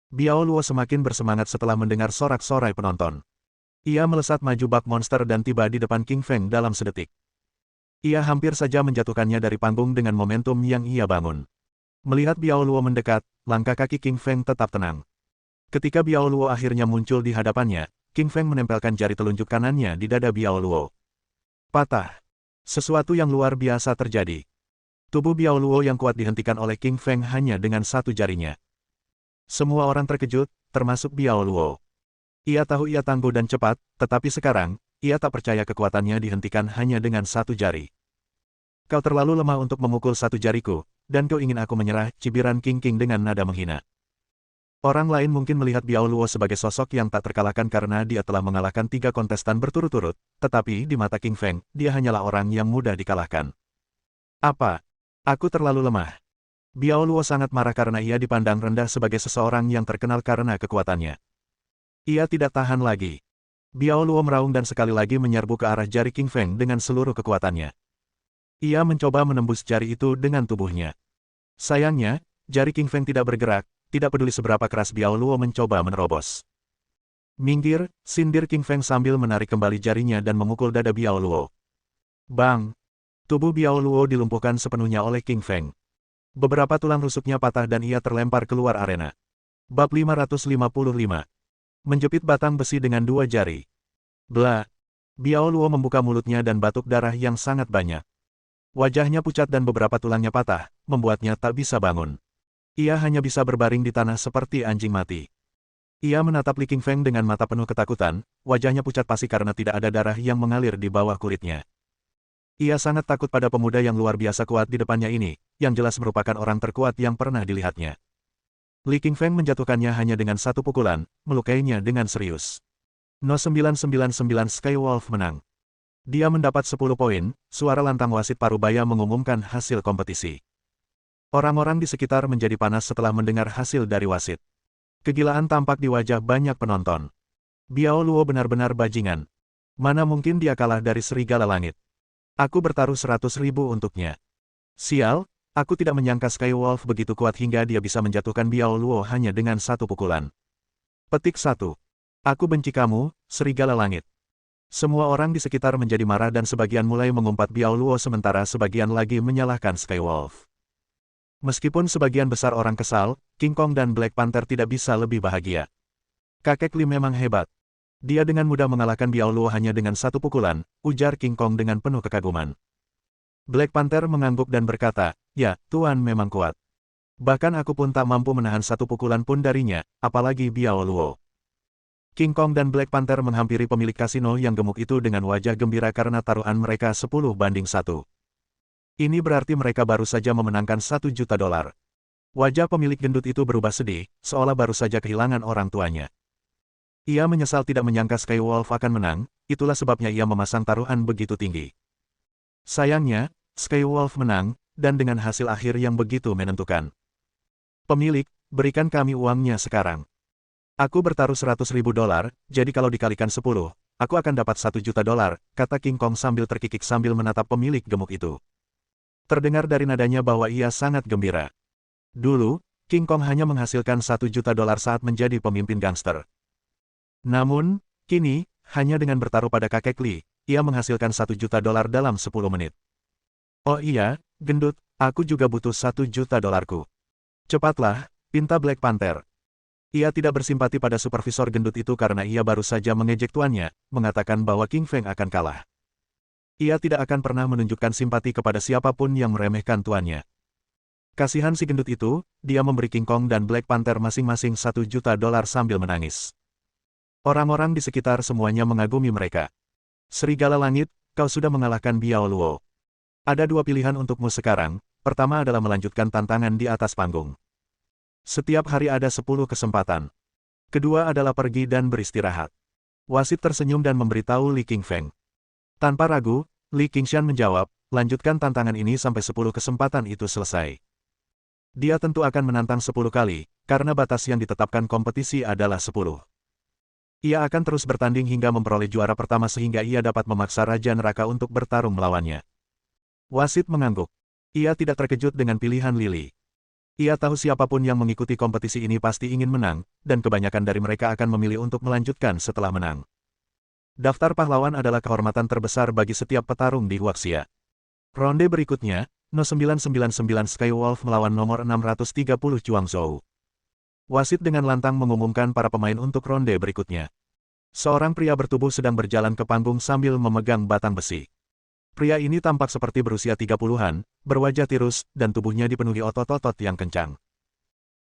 Biao Luo semakin bersemangat setelah mendengar sorak-sorai penonton. Ia melesat maju bak monster dan tiba di depan King Feng dalam sedetik. Ia hampir saja menjatuhkannya dari panggung dengan momentum yang ia bangun. Melihat Biao Luo mendekat, langkah kaki King Feng tetap tenang. Ketika Biao Luo akhirnya muncul di hadapannya, King Feng menempelkan jari telunjuk kanannya di dada Biao Luo. Patah. Sesuatu yang luar biasa terjadi. Tubuh Biao Luo yang kuat dihentikan oleh King Feng hanya dengan satu jarinya. Semua orang terkejut, termasuk Biao Luo. Ia tahu ia tangguh dan cepat, tetapi sekarang, ia tak percaya kekuatannya dihentikan hanya dengan satu jari. Kau terlalu lemah untuk memukul satu jariku, dan kau ingin aku menyerah, cibiran King King dengan nada menghina. Orang lain mungkin melihat Biao Luo sebagai sosok yang tak terkalahkan karena dia telah mengalahkan 3 kontestan berturut-turut, tetapi di mata King Feng, dia hanyalah orang yang mudah dikalahkan. Apa? Aku terlalu lemah. Biao Luo sangat marah karena ia dipandang rendah sebagai seseorang yang terkenal karena kekuatannya. Ia tidak tahan lagi. Biao Luo meraung dan sekali lagi menyerbu ke arah jari King Feng dengan seluruh kekuatannya. Ia mencoba menembus jari itu dengan tubuhnya. Sayangnya, jari King Feng tidak bergerak, tidak peduli seberapa keras Biao Luo mencoba menerobos. Minggir, sindir King Feng sambil menarik kembali jarinya dan memukul dada Biao Luo. Bang! Tubuh Biao Luo dilumpuhkan sepenuhnya oleh King Feng. Beberapa tulang rusuknya patah dan ia terlempar keluar arena. Bab 555. Menjepit batang besi dengan 2 jari. Blah! Biao Luo membuka mulutnya dan batuk darah yang sangat banyak. Wajahnya pucat dan beberapa tulangnya patah, membuatnya tak bisa bangun. Ia hanya bisa berbaring di tanah seperti anjing mati. Ia menatap Li King Feng dengan mata penuh ketakutan, wajahnya pucat pasi karena tidak ada darah yang mengalir di bawah kulitnya. Ia sangat takut pada pemuda yang luar biasa kuat di depannya ini, yang jelas merupakan orang terkuat yang pernah dilihatnya. Li King Feng menjatuhkannya hanya dengan satu pukulan, melukainya dengan serius. No 999 Skywolf menang. Dia mendapat 10 poin, suara lantang wasit Parubaya mengumumkan hasil kompetisi. Orang-orang di sekitar menjadi panas setelah mendengar hasil dari wasit. Kegilaan tampak di wajah banyak penonton. Biao Luo benar-benar bajingan. Mana mungkin dia kalah dari serigala langit. Aku bertaruh 100.000 untuknya. Sial, aku tidak menyangka Skywolf begitu kuat hingga dia bisa menjatuhkan Biao Luo hanya dengan satu pukulan. Petik 1. Aku benci kamu, serigala langit. Semua orang di sekitar menjadi marah dan sebagian mulai mengumpat Biao Luo sementara sebagian lagi menyalahkan Skywolf. Meskipun sebagian besar orang kesal, King Kong dan Black Panther tidak bisa lebih bahagia. Kakek Li memang hebat. Dia dengan mudah mengalahkan Biao Luo hanya dengan satu pukulan, ujar King Kong dengan penuh kekaguman. Black Panther mengangguk dan berkata, ya, Tuan memang kuat. Bahkan aku pun tak mampu menahan satu pukulan pun darinya, apalagi Biao Luo. King Kong dan Black Panther menghampiri pemilik kasino yang gemuk itu dengan wajah gembira karena taruhan mereka 10-1. Ini berarti mereka baru saja memenangkan $1 juta. Wajah pemilik gendut itu berubah sedih, seolah baru saja kehilangan orang tuanya. Ia menyesal tidak menyangka Skywolf akan menang, itulah sebabnya ia memasang taruhan begitu tinggi. Sayangnya, Skywolf menang, dan dengan hasil akhir yang begitu menentukan. Pemilik, berikan kami uangnya sekarang. Aku bertaruh $100.000, jadi kalau dikalikan 10, aku akan dapat $1 juta, kata King Kong sambil terkikik sambil menatap pemilik gemuk itu. Terdengar dari nadanya bahwa ia sangat gembira. Dulu, King Kong hanya menghasilkan $1 juta saat menjadi pemimpin gangster. Namun, kini, hanya dengan bertaruh pada kakek Li, ia menghasilkan $1 juta dalam 10 menit. Oh iya, gendut, aku juga butuh $1 juta. Cepatlah, pinta Black Panther. Ia tidak bersimpati pada supervisor gendut itu karena ia baru saja mengejek tuannya, mengatakan bahwa King Feng akan kalah. Ia tidak akan pernah menunjukkan simpati kepada siapapun yang meremehkan tuannya. Kasihan si gendut itu, dia memberi King Kong dan Black Panther masing-masing $1 juta sambil menangis. Orang-orang di sekitar semuanya mengagumi mereka. Serigala langit, kau sudah mengalahkan Biao Luo. Ada 2 pilihan untukmu sekarang, pertama adalah melanjutkan tantangan di atas panggung. Setiap hari ada 10 kesempatan. Kedua adalah pergi dan beristirahat. Wasit tersenyum dan memberitahu Li King Feng. Tanpa ragu, Li Qingshan menjawab, lanjutkan tantangan ini sampai 10 kesempatan itu selesai. Dia tentu akan menantang 10 kali, karena batas yang ditetapkan kompetisi adalah 10. Ia akan terus bertanding hingga memperoleh juara pertama sehingga ia dapat memaksa Raja Neraka untuk bertarung melawannya. Wasit mengangguk. Ia tidak terkejut dengan pilihan Lily. Ia tahu siapapun yang mengikuti kompetisi ini pasti ingin menang, dan kebanyakan dari mereka akan memilih untuk melanjutkan setelah menang. Daftar pahlawan adalah kehormatan terbesar bagi setiap petarung di Huaxia. Ronde berikutnya, No 999 Skywolf melawan nomor 630 Chuangzhou. Wasit dengan lantang mengumumkan para pemain untuk ronde berikutnya. Seorang pria bertubuh sedang berjalan ke panggung sambil memegang batang besi. Pria ini tampak seperti berusia 30-an, berwajah tirus, dan tubuhnya dipenuhi otot-otot yang kencang.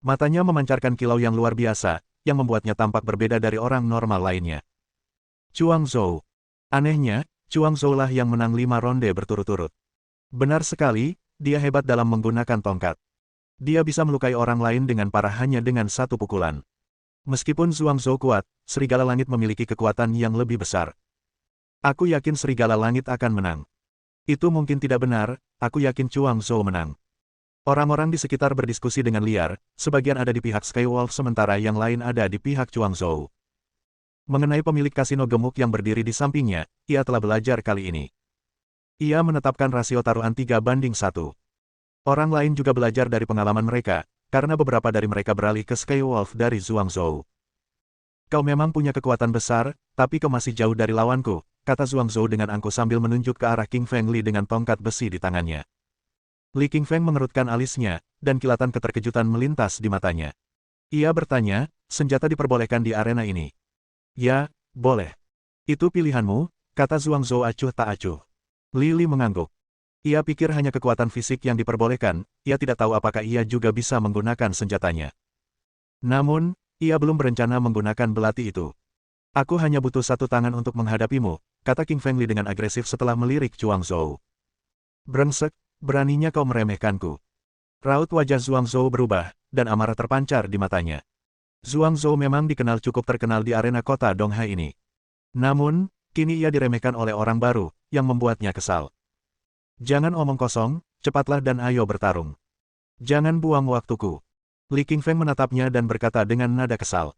Matanya memancarkan kilau yang luar biasa, yang membuatnya tampak berbeda dari orang normal lainnya. Chuangzhou. Anehnya, Chuangzhou lah yang menang 5 ronde berturut-turut. Benar sekali, dia hebat dalam menggunakan tongkat. Dia bisa melukai orang lain dengan parah hanya dengan satu pukulan. Meskipun Chuangzhou kuat, Serigala Langit memiliki kekuatan yang lebih besar. Aku yakin Serigala Langit akan menang. Itu mungkin tidak benar, aku yakin Chuangzhou menang. Orang-orang di sekitar berdiskusi dengan liar, sebagian ada di pihak Skywolf sementara yang lain ada di pihak Chuangzhou. Mengenai pemilik kasino gemuk yang berdiri di sampingnya, ia telah belajar kali ini. Ia menetapkan rasio taruhan 3:1. Orang lain juga belajar dari pengalaman mereka, karena beberapa dari mereka beralih ke Skywolf dari Chuangzhou. Kau memang punya kekuatan besar, tapi kau masih jauh dari lawanku, kata Chuangzhou dengan angkuh sambil menunjuk ke arah King Feng Li dengan tongkat besi di tangannya. Li Qingfeng mengerutkan alisnya, dan kilatan keterkejutan melintas di matanya. Ia bertanya, senjata diperbolehkan di arena ini? Ya, boleh. Itu pilihanmu, kata Chuangzhou acuh tak acuh. Li mengangguk. Ia pikir hanya kekuatan fisik yang diperbolehkan, ia tidak tahu apakah ia juga bisa menggunakan senjatanya. Namun, ia belum berencana menggunakan belati itu. Aku hanya butuh satu tangan untuk menghadapimu, kata King Feng Li dengan agresif setelah melirik Chuangzhou. Brengsek, beraninya kau meremehkanku. Raut wajah Chuangzhou berubah, dan amarah terpancar di matanya. Chuangzhou memang dikenal cukup terkenal di arena kota Donghai ini. Namun, kini ia diremehkan oleh orang baru, yang membuatnya kesal. Jangan omong kosong, cepatlah dan ayo bertarung. Jangan buang waktuku. Li Qingfeng menatapnya dan berkata dengan nada kesal.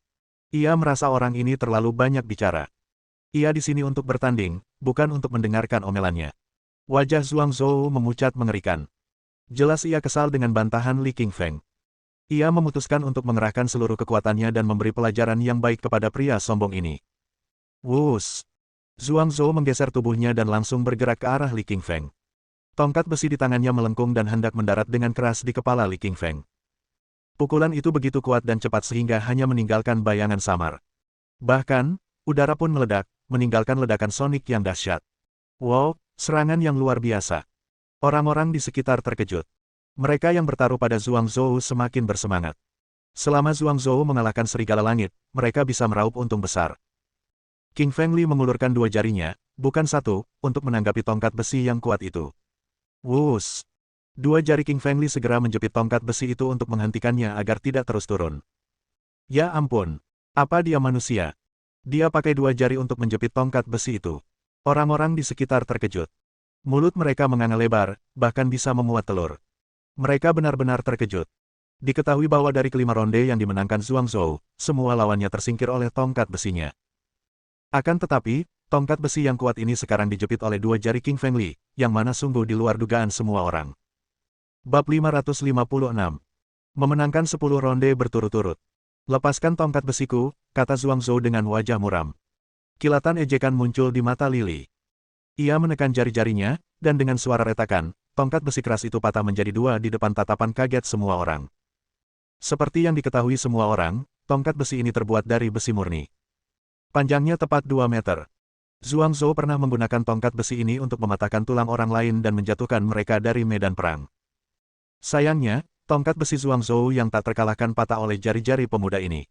Ia merasa orang ini terlalu banyak bicara. Ia di sini untuk bertanding, bukan untuk mendengarkan omelannya. Wajah Chuangzhou memucat mengerikan. Jelas ia kesal dengan bantahan Li Qingfeng. Ia memutuskan untuk mengerahkan seluruh kekuatannya dan memberi pelajaran yang baik kepada pria sombong ini. Wus! Chuangzhou menggeser tubuhnya dan langsung bergerak ke arah Li Qingfeng. Tongkat besi di tangannya melengkung dan hendak mendarat dengan keras di kepala Li Qingfeng. Pukulan itu begitu kuat dan cepat sehingga hanya meninggalkan bayangan samar. Bahkan, udara pun meledak, meninggalkan ledakan sonik yang dahsyat. Wow, serangan yang luar biasa. Orang-orang di sekitar terkejut. Mereka yang bertaruh pada Chuangzhou semakin bersemangat. Selama Chuangzhou mengalahkan Serigala Langit, mereka bisa meraup untung besar. King Feng Li mengulurkan dua jarinya, bukan satu, untuk menanggapi tongkat besi yang kuat itu. Wus! Dua jari King Feng Li segera menjepit tongkat besi itu untuk menghentikannya agar tidak terus turun. Ya ampun! Apa dia manusia? Dia pakai dua jari untuk menjepit tongkat besi itu. Orang-orang di sekitar terkejut. Mulut mereka menganga lebar, bahkan bisa memuat telur. Mereka benar-benar terkejut. Diketahui bahwa dari kelima ronde yang dimenangkan Chuangzhou, semua lawannya tersingkir oleh tongkat besinya. Akan tetapi, tongkat besi yang kuat ini sekarang dijepit oleh dua jari King Feng Li, yang mana sungguh di luar dugaan semua orang. Bab 556. Memenangkan 10 ronde berturut-turut. Lepaskan tongkat besiku, kata Chuangzhou dengan wajah muram. Kilatan ejekan muncul di mata Lili. Ia menekan jari-jarinya, dan dengan suara retakan, tongkat besi keras itu patah menjadi dua di depan tatapan kaget semua orang. Seperti yang diketahui semua orang, tongkat besi ini terbuat dari besi murni. Panjangnya tepat 2 meter. Chuangzhou pernah menggunakan tongkat besi ini untuk mematahkan tulang orang lain dan menjatuhkan mereka dari medan perang. Sayangnya, tongkat besi Chuangzhou yang tak terkalahkan patah oleh jari-jari pemuda ini.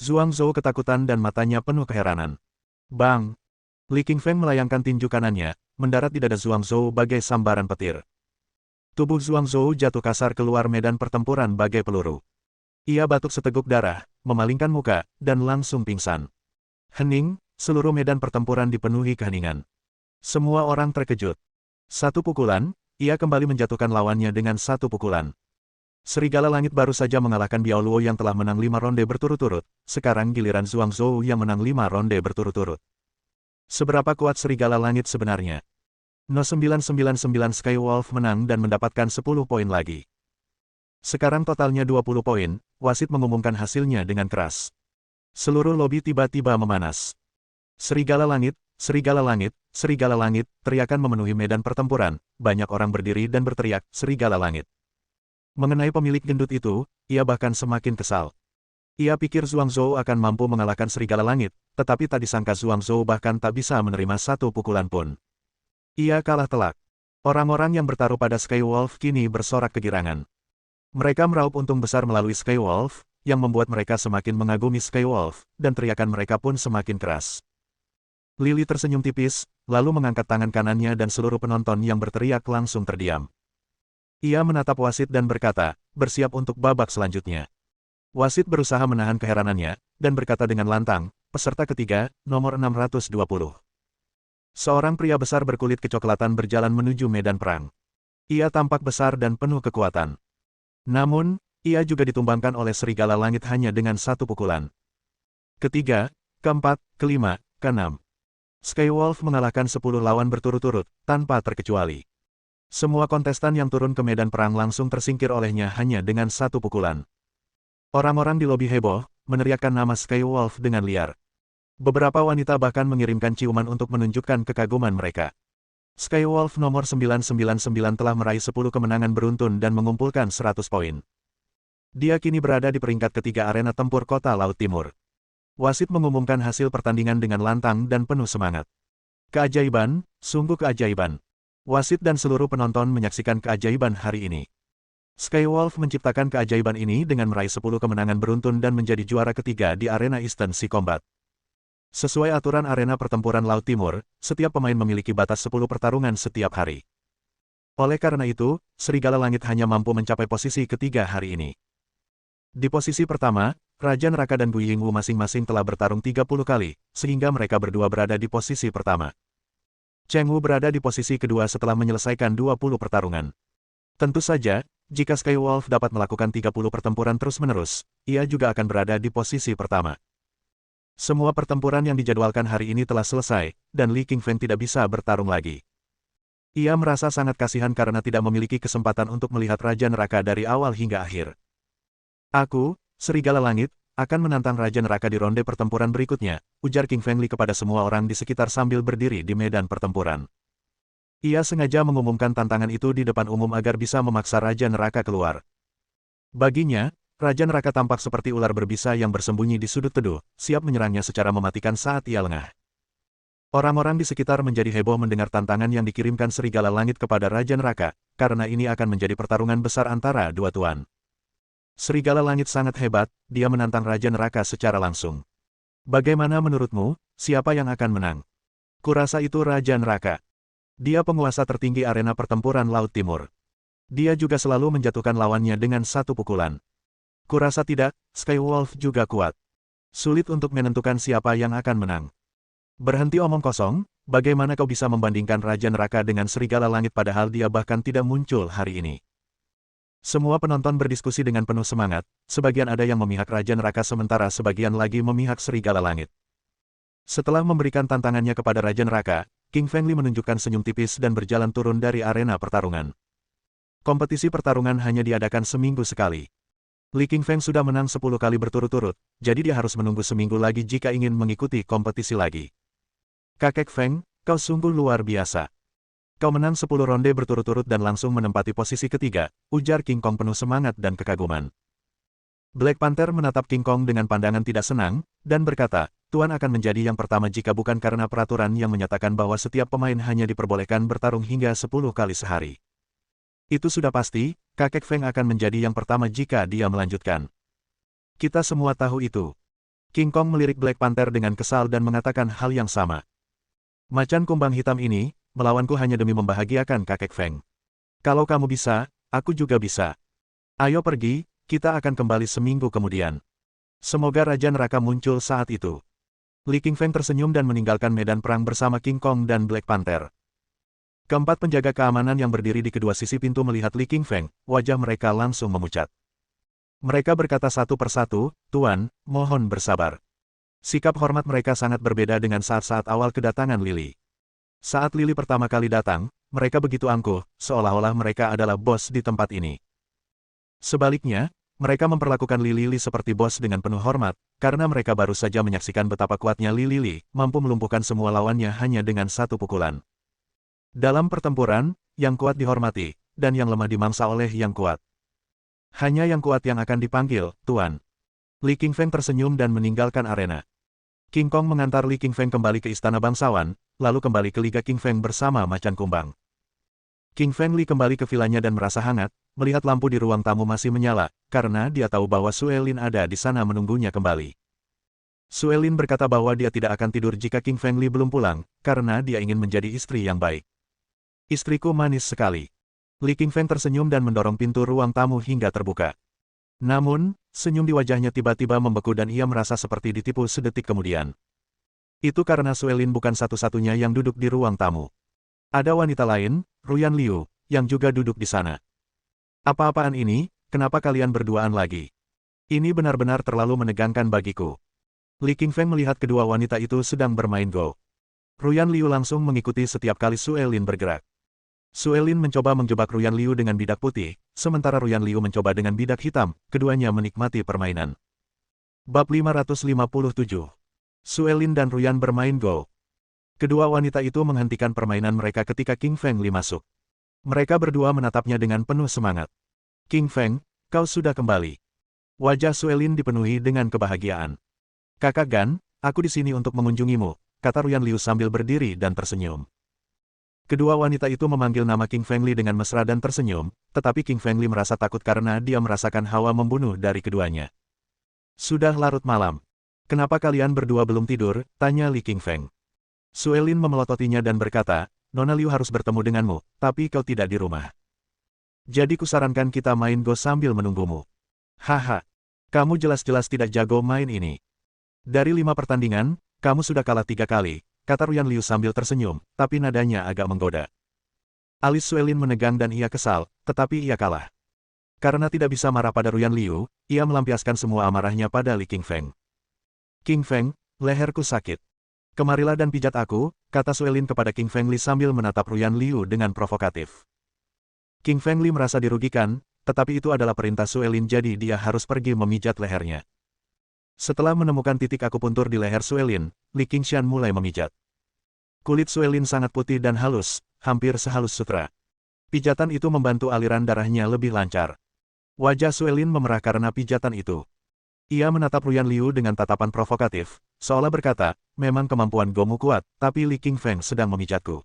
Chuangzhou ketakutan dan matanya penuh keheranan. Bang! Li Qingfeng melayangkan tinju kanannya, mendarat di dada Chuangzhou bagai sambaran petir. Tubuh Chuangzhou jatuh kasar keluar medan pertempuran bagai peluru. Ia batuk seteguk darah, memalingkan muka, dan langsung pingsan. Hening, seluruh medan pertempuran dipenuhi keheningan. Semua orang terkejut. Satu pukulan, ia kembali menjatuhkan lawannya dengan satu pukulan. Serigala Langit baru saja mengalahkan Biao Luo yang telah menang 5 ronde berturut-turut, sekarang giliran Chuangzhou yang menang 5 ronde berturut-turut. Seberapa kuat Serigala Langit sebenarnya? No 999 Skywolf menang dan mendapatkan 10 poin lagi. Sekarang totalnya 20 poin, wasit mengumumkan hasilnya dengan keras. Seluruh lobi tiba-tiba memanas. Serigala Langit, serigala langit, teriakan memenuhi medan pertempuran, banyak orang berdiri dan berteriak, serigala langit. Mengenai pemilik gendut itu, ia bahkan semakin kesal. Ia pikir Zhuangzhou akan mampu mengalahkan serigala langit, tetapi tak disangka Zhuangzhou bahkan tak bisa menerima satu pukulan pun. Ia kalah telak. Orang-orang yang bertaruh pada Skywolf kini bersorak kegirangan. Mereka meraup untung besar melalui Skywolf, yang membuat mereka semakin mengagumi Skywolf, dan teriakan mereka pun semakin keras. Lily tersenyum tipis, lalu mengangkat tangan kanannya dan seluruh penonton yang berteriak langsung terdiam. Ia menatap wasit dan berkata, bersiap untuk babak selanjutnya. Wasit berusaha menahan keheranannya, dan berkata dengan lantang, peserta ketiga, nomor 620. Seorang pria besar berkulit kecoklatan berjalan menuju medan perang. Ia tampak besar dan penuh kekuatan. Namun, ia juga ditumbangkan oleh serigala langit hanya dengan satu pukulan. Ketiga, keempat, kelima, keenam. Skywolf mengalahkan 10 lawan berturut-turut, tanpa terkecuali. Semua kontestan yang turun ke medan perang langsung tersingkir olehnya hanya dengan satu pukulan. Orang-orang di lobi heboh, meneriakkan nama Skywolf dengan liar. Beberapa wanita bahkan mengirimkan ciuman untuk menunjukkan kekaguman mereka. Skywolf nomor 999 telah meraih 10 kemenangan beruntun dan mengumpulkan 100 poin. Dia kini berada di peringkat ketiga arena tempur kota Laut Timur. Wasit mengumumkan hasil pertandingan dengan lantang dan penuh semangat. Keajaiban, sungguh keajaiban. Wasit dan seluruh penonton menyaksikan keajaiban hari ini. Skywolf menciptakan keajaiban ini dengan meraih 10 kemenangan beruntun dan menjadi juara ketiga di arena Eastern Sea Combat. Sesuai aturan arena pertempuran Laut Timur, setiap pemain memiliki batas 10 pertarungan setiap hari. Oleh karena itu, serigala langit hanya mampu mencapai posisi ketiga hari ini. Di posisi pertama, Raja Neraka dan Gu Yingwu masing-masing telah bertarung 30 kali, sehingga mereka berdua berada di posisi pertama. Cheng Wu berada di posisi kedua setelah menyelesaikan 20 pertarungan. Tentu saja, jika Skywolf dapat melakukan 30 pertempuran terus-menerus, ia juga akan berada di posisi pertama. Semua pertempuran yang dijadwalkan hari ini telah selesai, dan Li Qingfeng tidak bisa bertarung lagi. Ia merasa sangat kasihan karena tidak memiliki kesempatan untuk melihat Raja Neraka dari awal hingga akhir. Aku, Serigala Langit, akan menantang Raja Neraka di ronde pertempuran berikutnya, ujar King Feng Li kepada semua orang di sekitar sambil berdiri di medan pertempuran. Ia sengaja mengumumkan tantangan itu di depan umum agar bisa memaksa Raja Neraka keluar. Baginya, Raja Neraka tampak seperti ular berbisa yang bersembunyi di sudut teduh, siap menyerangnya secara mematikan saat ia lengah. Orang-orang di sekitar menjadi heboh mendengar tantangan yang dikirimkan Serigala Langit kepada Raja Neraka, karena ini akan menjadi pertarungan besar antara dua tuan. Serigala Langit sangat hebat, dia menantang Raja Neraka secara langsung. Bagaimana menurutmu, siapa yang akan menang? Kurasa itu Raja Neraka. Dia penguasa tertinggi arena pertempuran Laut Timur. Dia juga selalu menjatuhkan lawannya dengan satu pukulan. Kurasa tidak, Skywolf juga kuat. Sulit untuk menentukan siapa yang akan menang. Berhenti omong kosong, bagaimana kau bisa membandingkan Raja Neraka dengan Serigala Langit padahal dia bahkan tidak muncul hari ini? Semua penonton berdiskusi dengan penuh semangat, sebagian ada yang memihak Raja Neraka sementara sebagian lagi memihak Serigala Langit. Setelah memberikan tantangannya kepada Raja Neraka, King Feng Li menunjukkan senyum tipis dan berjalan turun dari arena pertarungan. Kompetisi pertarungan hanya diadakan seminggu sekali. Li Qingfeng sudah menang 10 kali berturut-turut, jadi dia harus menunggu seminggu lagi jika ingin mengikuti kompetisi lagi. Kakek Feng, kau sungguh luar biasa. Kau menang 10 ronde berturut-turut dan langsung menempati posisi ketiga, ujar King Kong penuh semangat dan kekaguman. Black Panther menatap King Kong dengan pandangan tidak senang, dan berkata, Tuan akan menjadi yang pertama jika bukan karena peraturan yang menyatakan bahwa setiap pemain hanya diperbolehkan bertarung hingga 10 kali sehari. Itu sudah pasti, kakek Feng akan menjadi yang pertama jika dia melanjutkan. Kita semua tahu itu. King Kong melirik Black Panther dengan kesal dan mengatakan hal yang sama. Macan kumbang hitam ini, melawanku hanya demi membahagiakan kakek Feng. Kalau kamu bisa, aku juga bisa. Ayo pergi, kita akan kembali seminggu kemudian. Semoga Raja Neraka muncul saat itu. Li Qingfeng tersenyum dan meninggalkan medan perang bersama King Kong dan Black Panther. Keempat penjaga keamanan yang berdiri di kedua sisi pintu melihat Li Qingfeng, wajah mereka langsung memucat. Mereka berkata satu persatu, Tuan, mohon bersabar. Sikap hormat mereka sangat berbeda dengan saat-saat awal kedatangan Lily. Saat Lily pertama kali datang, mereka begitu angkuh, seolah-olah mereka adalah bos di tempat ini. Sebaliknya, Mereka memperlakukan Li Lili seperti bos dengan penuh hormat, karena mereka baru saja menyaksikan betapa kuatnya Li Lili, mampu melumpuhkan semua lawannya hanya dengan satu pukulan. Dalam pertempuran, yang kuat dihormati, dan yang lemah dimangsa oleh yang kuat. Hanya yang kuat yang akan dipanggil, Tuan. Li Qingfeng tersenyum dan meninggalkan arena. King Kong mengantar Li Qingfeng kembali ke istana bangsawan, lalu kembali ke Liga Qingfeng bersama macan kumbang. King Feng Li kembali ke vilanya dan merasa hangat, melihat lampu di ruang tamu masih menyala, karena dia tahu bahwa Sue Lin ada di sana menunggunya kembali. Sue Lin berkata bahwa dia tidak akan tidur jika King Feng Li belum pulang, karena dia ingin menjadi istri yang baik. Istriku manis sekali. Li Qingfeng tersenyum dan mendorong pintu ruang tamu hingga terbuka. Namun, senyum di wajahnya tiba-tiba membeku dan ia merasa seperti ditipu sedetik kemudian. Itu karena Sue Lin bukan satu-satunya yang duduk di ruang tamu. Ada wanita lain, Ruyan Liu, yang juga duduk di sana. Apa-apaan ini, kenapa kalian berduaan lagi? Ini benar-benar terlalu menegangkan bagiku. Li Qingfeng melihat kedua wanita itu sedang bermain Go. Ruyan Liu langsung mengikuti setiap kali Sue Lin bergerak. Sue Lin mencoba menjebak Ruyan Liu dengan bidak putih, sementara Ruyan Liu mencoba dengan bidak hitam, keduanya menikmati permainan. Bab 557. Sue Lin dan Ruyan bermain Go. Kedua wanita itu menghentikan permainan mereka ketika King Feng Li masuk. Mereka berdua menatapnya dengan penuh semangat. King Feng, kau sudah kembali. Wajah Sue Lin dipenuhi dengan kebahagiaan. Kakak Gan, aku di sini untuk mengunjungimu, kata Ruyan Liu sambil berdiri dan tersenyum. Kedua wanita itu memanggil nama King Feng Li dengan mesra dan tersenyum, tetapi King Feng Li merasa takut karena dia merasakan hawa membunuh dari keduanya. Sudah larut malam. Kenapa kalian berdua belum tidur? Tanya Li King Feng. Sue Lin memelototinya dan berkata, Nona Liu harus bertemu denganmu, tapi kau tidak di rumah. Jadi kusarankan kita main Go sambil menunggumu. Haha, kamu jelas-jelas tidak jago main ini. Dari 5 pertandingan, kamu sudah kalah 3 kali, kata Ruyan Liu sambil tersenyum, tapi nadanya agak menggoda. Alis Sue Lin menegang dan ia kesal, tetapi ia kalah. Karena tidak bisa marah pada Ruyan Liu, ia melampiaskan semua amarahnya pada Li King Feng. King Feng, leherku sakit. Kemarilah dan pijat aku, kata Sue Lin kepada King Feng Li sambil menatap Ruyan Liu dengan provokatif. King Feng Li merasa dirugikan, tetapi itu adalah perintah Sue Lin jadi dia harus pergi memijat lehernya. Setelah menemukan titik akupuntur di leher Sue Lin, Li Qingshan mulai memijat. Kulit Sue Lin sangat putih dan halus, hampir sehalus sutra. Pijatan itu membantu aliran darahnya lebih lancar. Wajah Sue Lin memerah karena pijatan itu. Ia menatap Ruyan Liu dengan tatapan provokatif, seolah berkata, memang kemampuan Gomu kuat, tapi Li King Feng sedang memijatku.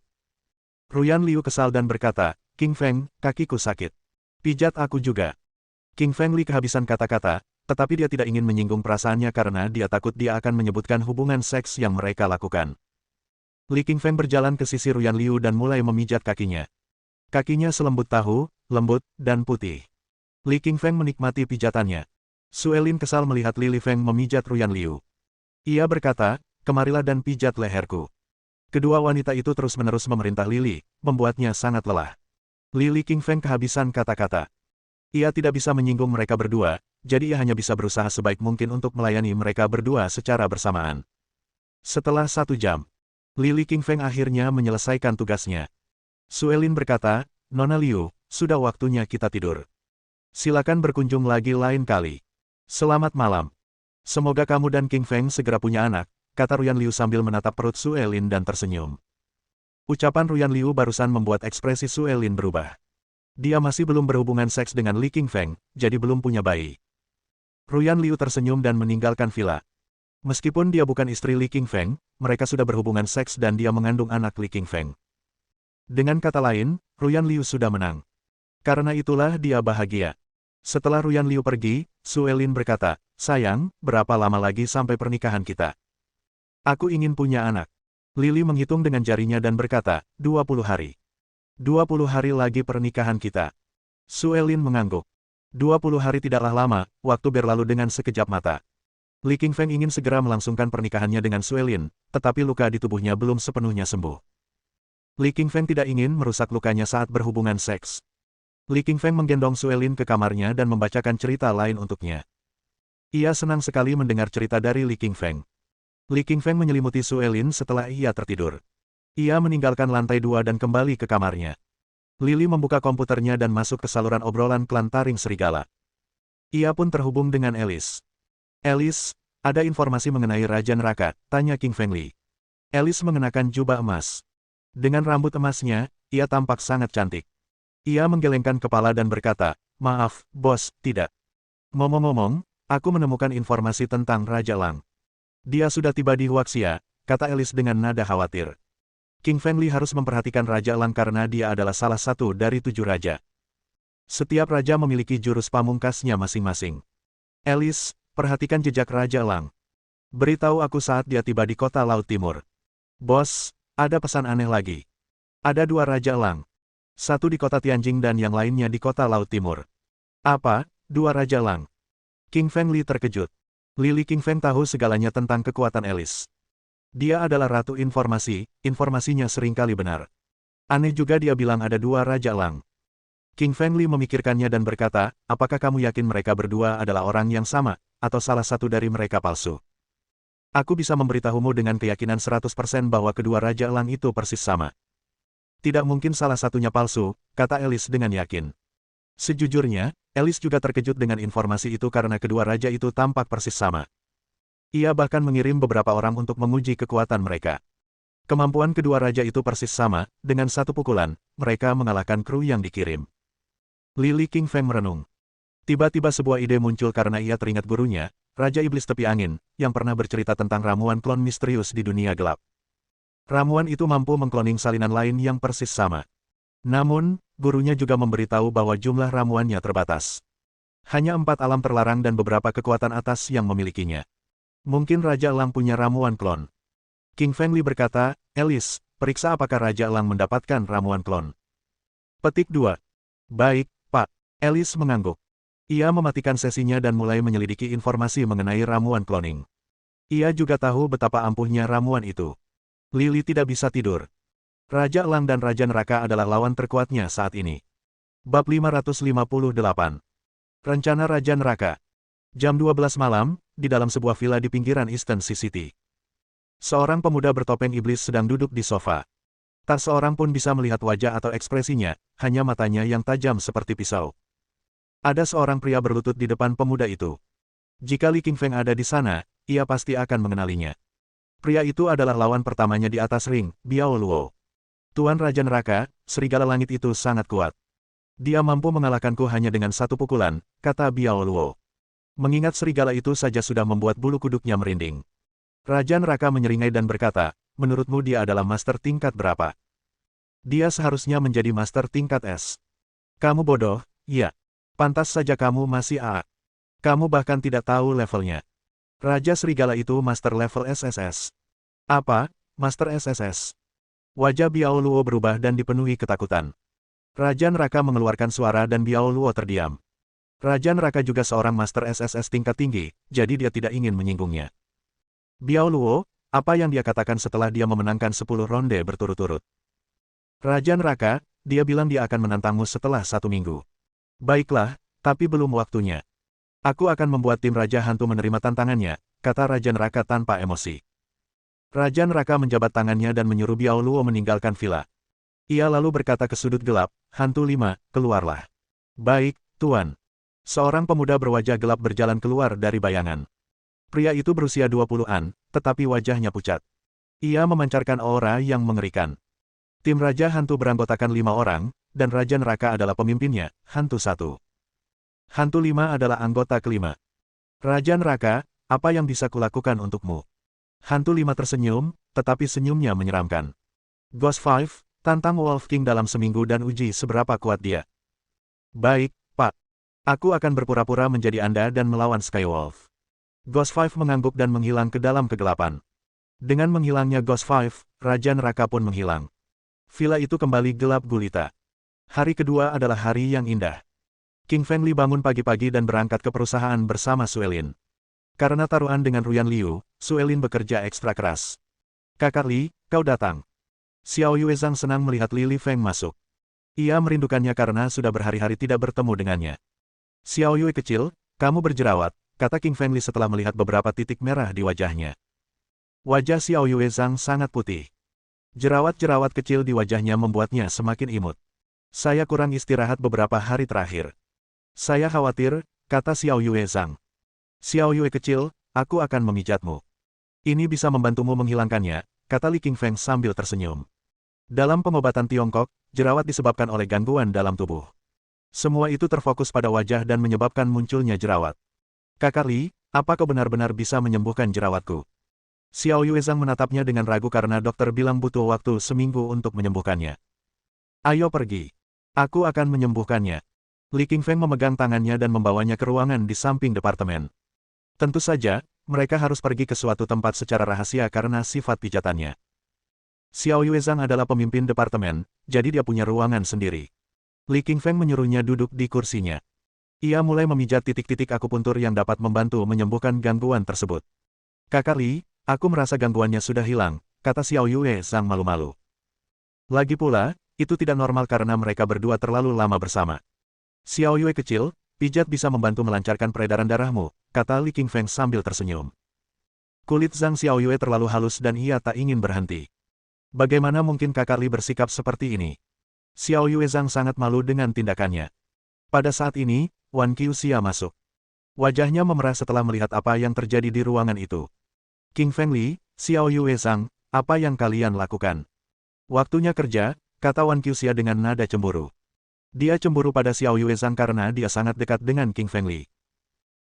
Ruyan Liu kesal dan berkata, King Feng, kakiku sakit. Pijat aku juga. King Feng Li kehabisan kata-kata, tetapi dia tidak ingin menyinggung perasaannya karena dia takut dia akan menyebutkan hubungan seks yang mereka lakukan. Li King Feng berjalan ke sisi Ruyan Liu dan mulai memijat kakinya. Kakinya selembut tahu, lembut, dan putih. Li King Feng menikmati pijatannya. Sue Lin kesal melihat Li Feng memijat Ruyan Liu. Ia berkata, kemarilah dan pijat leherku. Kedua wanita itu terus-menerus memerintah Li, membuatnya sangat lelah. Li King Feng kehabisan kata-kata. Ia tidak bisa menyinggung mereka berdua, jadi ia hanya bisa berusaha sebaik mungkin untuk melayani mereka berdua secara bersamaan. Setelah 1 jam, Li King Feng akhirnya menyelesaikan tugasnya. Sue Lin berkata, Nona Liu, sudah waktunya kita tidur. Silakan berkunjung lagi lain kali. Selamat malam. Semoga kamu dan King Feng segera punya anak, kata Ruyan Liu sambil menatap perut Sue Lin dan tersenyum. Ucapan Ruyan Liu barusan membuat ekspresi Sue Lin berubah. Dia masih belum berhubungan seks dengan Li King Feng, jadi belum punya bayi. Ruyan Liu tersenyum dan meninggalkan villa. Meskipun dia bukan istri Li King Feng, mereka sudah berhubungan seks dan dia mengandung anak Li King Feng. Dengan kata lain, Ruyan Liu sudah menang. Karena itulah dia bahagia. Setelah Ruyan Liu pergi, Sue Lin berkata, sayang, berapa lama lagi sampai pernikahan kita? Aku ingin punya anak. Lili menghitung dengan jarinya dan berkata, 20 hari. 20 hari lagi pernikahan kita. Sue Lin mengangguk. 20 hari tidaklah lama, waktu berlalu dengan sekejap mata. Li King Feng ingin segera melangsungkan pernikahannya dengan Sue Lin, tetapi luka di tubuhnya belum sepenuhnya sembuh. Li King Feng tidak ingin merusak lukanya saat berhubungan seks. Li King Feng menggendong Sue Lin ke kamarnya dan membacakan cerita lain untuknya. Ia senang sekali mendengar cerita dari Li King Feng. Li King Feng menyelimuti Sue Lin setelah ia tertidur. Ia meninggalkan lantai 2 dan kembali ke kamarnya. Lili membuka komputernya dan masuk ke saluran obrolan klan taring serigala. Ia pun terhubung dengan Alice. Alice, ada informasi mengenai Raja Neraka, tanya King Feng Li. Alice mengenakan jubah emas. Dengan rambut emasnya, ia tampak sangat cantik. Ia menggelengkan kepala dan berkata, maaf, bos, tidak. Ngomong-ngomong, aku menemukan informasi tentang Raja Lang. Dia sudah tiba di Huaxia, kata Alice dengan nada khawatir. King Feng Li harus memperhatikan Raja Lang karena dia adalah salah satu dari 7 raja. Setiap raja memiliki jurus pamungkasnya masing-masing. Alice, perhatikan jejak Raja Lang. Beritahu aku saat dia tiba di kota Laut Timur. Bos, ada pesan aneh lagi. Ada 2 Raja Lang. Satu di kota Tianjing dan yang lainnya di kota Laut Timur. Apa, 2 Raja Lang? King Feng Li terkejut. Lili King Feng tahu segalanya tentang kekuatan Alice. Dia adalah ratu informasi, informasinya seringkali benar. Aneh juga dia bilang ada 2 Raja Lang. King Feng Li memikirkannya dan berkata, apakah kamu yakin mereka berdua adalah orang yang sama, atau salah satu dari mereka palsu? Aku bisa memberitahumu dengan keyakinan 100% bahwa kedua Raja Lang itu persis sama. Tidak mungkin salah satunya palsu, kata Alice dengan yakin. Sejujurnya, Alice juga terkejut dengan informasi itu karena kedua raja itu tampak persis sama. Ia bahkan mengirim beberapa orang untuk menguji kekuatan mereka. Kemampuan kedua raja itu persis sama, dengan satu pukulan, mereka mengalahkan kru yang dikirim. Lili King Feng merenung. Tiba-tiba sebuah ide muncul karena ia teringat gurunya, Raja Iblis Tepi Angin, yang pernah bercerita tentang ramuan klon misterius di dunia gelap. Ramuan itu mampu mengkloning salinan lain yang persis sama. Namun, gurunya juga memberitahu bahwa jumlah ramuannya terbatas. Hanya 4 alam terlarang dan beberapa kekuatan atas yang memilikinya. Mungkin Raja Lang punya ramuan klon. King Feng Li berkata, Alice, periksa apakah Raja Lang mendapatkan ramuan klon. Petik 2. Baik, Pak. Alice mengangguk. Ia mematikan sesinya dan mulai menyelidiki informasi mengenai ramuan cloning. Ia juga tahu betapa ampuhnya ramuan itu. Lili tidak bisa tidur. Raja Lang dan Raja Neraka adalah lawan terkuatnya saat ini. Bab 558. Rencana Raja Neraka. Jam 12 malam, di dalam sebuah villa di pinggiran Eastern Sea City. Seorang pemuda bertopeng iblis sedang duduk di sofa. Tak seorang pun bisa melihat wajah atau ekspresinya, hanya matanya yang tajam seperti pisau. Ada seorang pria berlutut di depan pemuda itu. Jika Li King Feng ada di sana, ia pasti akan mengenalinya. Pria itu adalah lawan pertamanya di atas ring, Biao Luo. Tuan Raja Neraka, serigala langit itu sangat kuat. Dia mampu mengalahkanku hanya dengan satu pukulan, kata Biao Luo. Mengingat serigala itu saja sudah membuat bulu kuduknya merinding. Raja Neraka menyeringai dan berkata, menurutmu dia adalah master tingkat berapa? Dia seharusnya menjadi master tingkat S. Kamu bodoh, ya. Pantas saja kamu masih A. Kamu bahkan tidak tahu levelnya. Raja serigala itu master level SSS. Apa, master SSS? Wajah Biao Luo berubah dan dipenuhi ketakutan. Raja Neraka mengeluarkan suara dan Biao Luo terdiam. Raja Neraka juga seorang master SSS tingkat tinggi, jadi dia tidak ingin menyinggungnya. Biao Luo, apa yang dia katakan setelah dia memenangkan 10 ronde berturut-turut? Raja Neraka, dia bilang dia akan menantangmu setelah 1 minggu. Baiklah, tapi belum waktunya. Aku akan membuat tim Raja Hantu menerima tantangannya, kata Raja Neraka tanpa emosi. Raja Neraka menjabat tangannya dan menyuruh Biao Luo meninggalkan villa. Ia lalu berkata ke sudut gelap, Hantu 5, keluarlah. Baik, Tuan. Seorang pemuda berwajah gelap berjalan keluar dari bayangan. Pria itu berusia 20-an, tetapi wajahnya pucat. Ia memancarkan aura yang mengerikan. Tim Raja Hantu beranggotakan 5 orang, dan Raja Neraka adalah pemimpinnya, Hantu 1. Hantu 5 adalah anggota kelima. Raja Neraka, apa yang bisa kulakukan untukmu? Hantu 5 tersenyum, tetapi senyumnya menyeramkan. Ghost 5, tantang Wolf King dalam seminggu dan uji seberapa kuat dia. Baik, Pak. Aku akan berpura-pura menjadi Anda dan melawan Skywolf. Ghost 5 mengangguk dan menghilang ke dalam kegelapan. Dengan menghilangnya Ghost 5, Raja Neraka pun menghilang. Villa itu kembali gelap gulita. Hari kedua adalah hari yang indah. King Feng Li bangun pagi-pagi dan berangkat ke perusahaan bersama Suelin. Karena taruhan dengan Ruyan Liu, Suelin bekerja ekstra keras. Kakak Li, kau datang. Xiao Yuezhang senang melihat Li Feng masuk. Ia merindukannya karena sudah berhari-hari tidak bertemu dengannya. Xiao Yue kecil, kamu berjerawat, kata King Feng Li setelah melihat beberapa titik merah di wajahnya. Wajah Xiao Yuezhang sangat putih. Jerawat-jerawat kecil di wajahnya membuatnya semakin imut. Saya kurang istirahat beberapa hari terakhir. Saya khawatir, kata Xiao Yue Zhang. Xiao Yue kecil, aku akan memijatmu. Ini bisa membantumu menghilangkannya, kata Li Qingfeng sambil tersenyum. Dalam pengobatan Tiongkok, jerawat disebabkan oleh gangguan dalam tubuh. Semua itu terfokus pada wajah dan menyebabkan munculnya jerawat. Kakak Li, apa kau benar-benar bisa menyembuhkan jerawatku? Xiao Yue Zhang menatapnya dengan ragu karena dokter bilang butuh waktu seminggu untuk menyembuhkannya. Ayo pergi. Aku akan menyembuhkannya. Li Qingfeng memegang tangannya dan membawanya ke ruangan di samping departemen. Tentu saja, mereka harus pergi ke suatu tempat secara rahasia karena sifat pijatannya. Xiao Yue Zhang adalah pemimpin departemen, jadi dia punya ruangan sendiri. Li Qingfeng menyuruhnya duduk di kursinya. Ia mulai memijat titik-titik akupuntur yang dapat membantu menyembuhkan gangguan tersebut. Kakak Li, aku merasa gangguannya sudah hilang, kata Xiao Yue Zhang malu-malu. Lagi pula, itu tidak normal karena mereka berdua terlalu lama bersama. Xiao Yue kecil, pijat bisa membantu melancarkan peredaran darahmu, kata Li Qingfeng sambil tersenyum. Kulit Zhang Xiao Yue terlalu halus dan ia tak ingin berhenti. Bagaimana mungkin kakak Li bersikap seperti ini? Xiao Yue Zhang sangat malu dengan tindakannya. Pada saat ini, Wan Qiuxia masuk. Wajahnya memerah setelah melihat apa yang terjadi di ruangan itu. Qingfeng Li, Xiao Yue Zhang, apa yang kalian lakukan? Waktunya kerja, kata Wan Qiuxia dengan nada cemburu. Dia cemburu pada Xiao Yue Zhang karena dia sangat dekat dengan Qingfeng Li.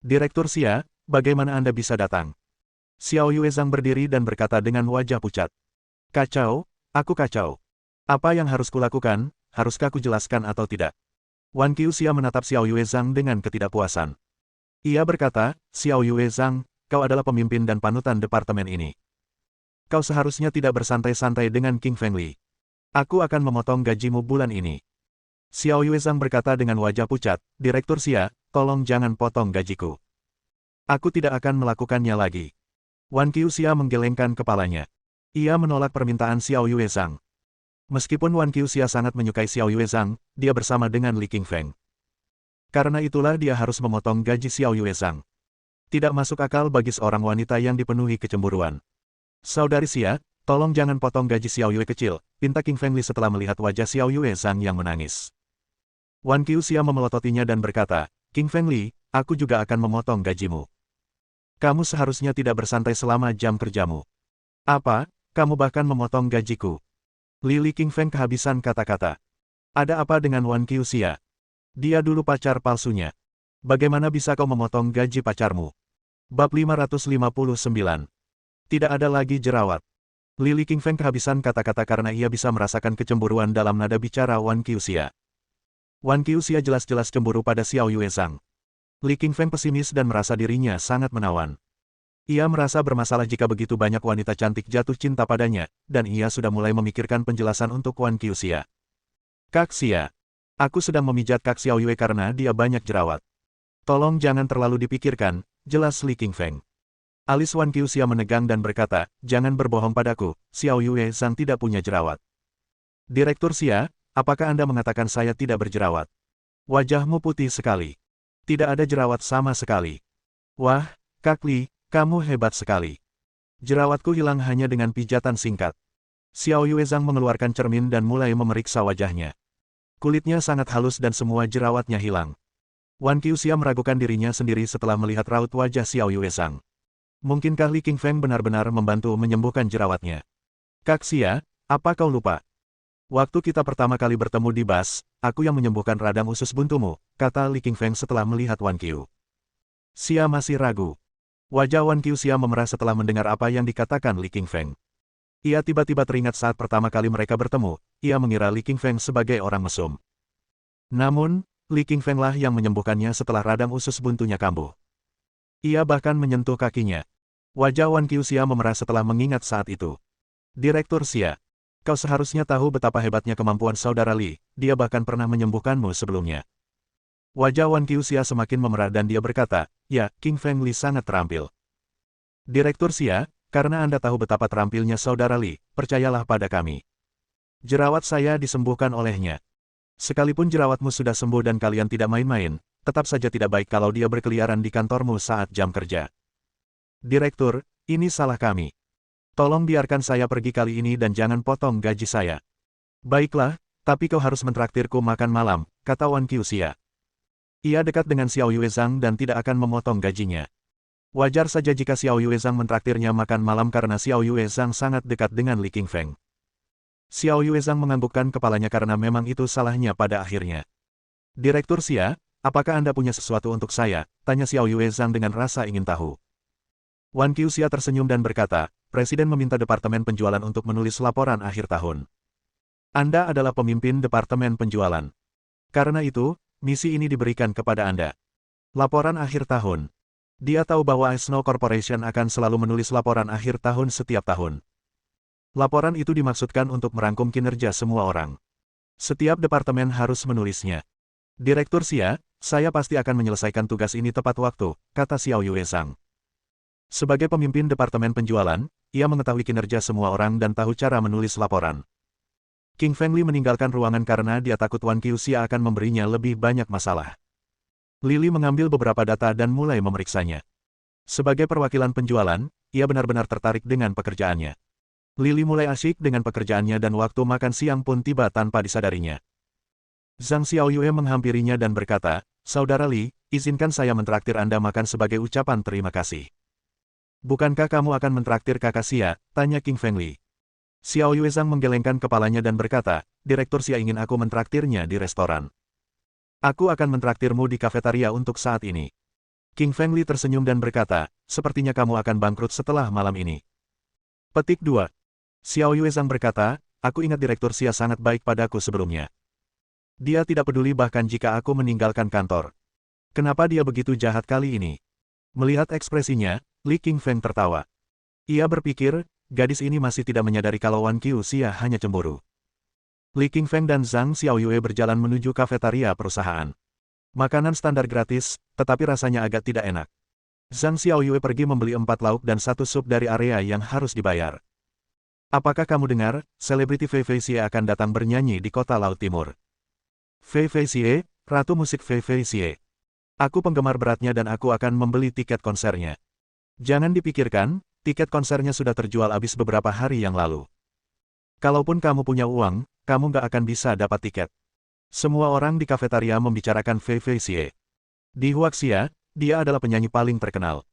Direktur Xia, bagaimana Anda bisa datang? Xiao Yue Zhang berdiri dan berkata dengan wajah pucat. Kacau, aku kacau. Apa yang harus kulakukan, haruskah kujelaskan atau tidak? Wan Qiuxia menatap Xiao Yue Zhang dengan ketidakpuasan. Ia berkata, Xiao Yue Zhang, kau adalah pemimpin dan panutan departemen ini. Kau seharusnya tidak bersantai-santai dengan Qingfeng Li. Aku akan memotong gajimu bulan ini. Xiao Yue Zhang berkata dengan wajah pucat, Direktur Xia, tolong jangan potong gajiku. Aku tidak akan melakukannya lagi. Wan Qiuxia menggelengkan kepalanya. Ia menolak permintaan Xiao Yue Zhang. Meskipun Wan Qiuxia sangat menyukai Xiao Yue Zhang, dia bersama dengan Li Qingfeng. Karena itulah dia harus memotong gaji Xiao Yue Zhang. Tidak masuk akal bagi seorang wanita yang dipenuhi kecemburuan. Saudari Xia, tolong jangan potong gaji Xiao Yue kecil, pinta Qingfeng Li setelah melihat wajah Xiao Yue Zhang yang menangis. Wan Qiuxia memelototinya dan berkata, Qingfeng Li, aku juga akan memotong gajimu. Kamu seharusnya tidak bersantai selama jam kerjamu. Apa? Kamu bahkan memotong gajiku. Li Qingfeng kehabisan kata-kata. Ada apa dengan Wan Qiuxia? Dia dulu pacar palsunya. Bagaimana bisa kau memotong gaji pacarmu? Bab 559. Tidak ada lagi jerawat. Li Qingfeng kehabisan kata-kata karena ia bisa merasakan kecemburuan dalam nada bicara Wan Qiuxia. Wan Qiuxia jelas-jelas cemburu pada Xiao Yue Zhang. Li Qingfeng pesimis dan merasa dirinya sangat menawan. Ia merasa bermasalah jika begitu banyak wanita cantik jatuh cinta padanya, dan ia sudah mulai memikirkan penjelasan untuk Wan Qiuxia. Kak Xia. Aku sedang memijat Kak Xiao Yue karena dia banyak jerawat. Tolong jangan terlalu dipikirkan, jelas Li Qingfeng. Alis Wan Qiuxia menegang dan berkata, jangan berbohong padaku, Xiao Yue Zhang tidak punya jerawat. Direktur Xia, apakah Anda mengatakan saya tidak berjerawat? Wajahmu putih sekali. Tidak ada jerawat sama sekali. Wah, Kak Li, kamu hebat sekali. Jerawatku hilang hanya dengan pijatan singkat. Xiao Yue Zhang mengeluarkan cermin dan mulai memeriksa wajahnya. Kulitnya sangat halus dan semua jerawatnya hilang. Wan Qiuxia meragukan dirinya sendiri setelah melihat raut wajah Xiao Yue Zhang. Mungkinkah Li Qingfeng benar-benar membantu menyembuhkan jerawatnya? Kak Xia, apa kau lupa? Waktu kita pertama kali bertemu di bus, aku yang menyembuhkan radang usus buntumu, kata Li Qingfeng setelah melihat Wan Qiu. Xia masih ragu. Wajah Wan Qiuxia memerah setelah mendengar apa yang dikatakan Li Qingfeng. Ia tiba-tiba teringat saat pertama kali mereka bertemu, ia mengira Li Qingfeng sebagai orang mesum. Namun, Li Qingfeng lah yang menyembuhkannya setelah radang usus buntunya kambuh. Ia bahkan menyentuh kakinya. Wajah Wan Qiuxia memerah setelah mengingat saat itu. Direktur Xia, kau seharusnya tahu betapa hebatnya kemampuan saudara Li, dia bahkan pernah menyembuhkanmu sebelumnya. Wajah Wan Qiuxia semakin memerah dan dia berkata, ya, Qingfeng Li sangat terampil. Direktur Xia, karena Anda tahu betapa terampilnya saudara Li, percayalah pada kami. Jerawat saya disembuhkan olehnya. Sekalipun jerawatmu sudah sembuh dan kalian tidak main-main, tetap saja tidak baik kalau dia berkeliaran di kantormu saat jam kerja. Direktur, ini salah kami. Tolong biarkan saya pergi kali ini dan jangan potong gaji saya. Baiklah, tapi kau harus mentraktirku makan malam, kata Wan Qiuxia. Ia dekat dengan Xiao Yuezhang dan tidak akan memotong gajinya. Wajar saja jika Xiao Yuezhang mentraktirnya makan malam karena Xiao Yuezhang sangat dekat dengan Li Qingfeng. Xiao Yuezhang menganggukkan kepalanya karena memang itu salahnya pada akhirnya. Direktur Xia, apakah Anda punya sesuatu untuk saya? Tanya Xiao Yuezhang dengan rasa ingin tahu. Wan Qiuxia tersenyum dan berkata, Presiden meminta Departemen Penjualan untuk menulis laporan akhir tahun. Anda adalah pemimpin Departemen Penjualan. Karena itu, misi ini diberikan kepada Anda. Laporan akhir tahun. Dia tahu bahwa Snow Corporation akan selalu menulis laporan akhir tahun setiap tahun. Laporan itu dimaksudkan untuk merangkum kinerja semua orang. Setiap departemen harus menulisnya. Direktur Xia, saya pasti akan menyelesaikan tugas ini tepat waktu, kata Xiao Yuezhang. Sebagai pemimpin Departemen Penjualan, ia mengetahui kinerja semua orang dan tahu cara menulis laporan. King Feng Li meninggalkan ruangan karena dia takut Wan Qiuxia akan memberinya lebih banyak masalah. Lili mengambil beberapa data dan mulai memeriksanya. Sebagai perwakilan penjualan, ia benar-benar tertarik dengan pekerjaannya. Lili mulai asyik dengan pekerjaannya dan waktu makan siang pun tiba tanpa disadarinya. Zhang Xiaoyue menghampirinya dan berkata, Saudara Li, izinkan saya mentraktir Anda makan sebagai ucapan terima kasih. Bukankah kamu akan mentraktir kakak Xia? Tanya King Feng Li. Xiao Yuezhang menggelengkan kepalanya dan berkata, Direktur Xia ingin aku mentraktirnya di restoran. Aku akan mentraktirmu di kafetaria untuk saat ini. King Feng Li tersenyum dan berkata, sepertinya kamu akan bangkrut setelah malam ini. Petik 2. Xiao Yuezhang berkata, aku ingat Direktur Xia sangat baik padaku sebelumnya. Dia tidak peduli bahkan jika aku meninggalkan kantor. Kenapa dia begitu jahat kali ini? Melihat ekspresinya, Li Qingfeng tertawa. Ia berpikir, gadis ini masih tidak menyadari kalau Wan Qiuxia hanya cemburu. Li Qingfeng dan Zhang Xiaoyue berjalan menuju kafetaria perusahaan. Makanan standar gratis, tetapi rasanya agak tidak enak. Zhang Xiaoyue pergi membeli 4 lauk dan 1 sup dari area yang harus dibayar. Apakah kamu dengar, selebriti Fei Fei Xie akan datang bernyanyi di kota Laut Timur? Fei Fei Xie, ratu musik Fei Fei Xie. Aku penggemar beratnya dan aku akan membeli tiket konsernya. Jangan dipikirkan, tiket konsernya sudah terjual habis beberapa hari yang lalu. Kalaupun kamu punya uang, kamu nggak akan bisa dapat tiket. Semua orang di kafetaria membicarakan Fei Fei Xie. Di Huaxia, dia adalah penyanyi paling terkenal.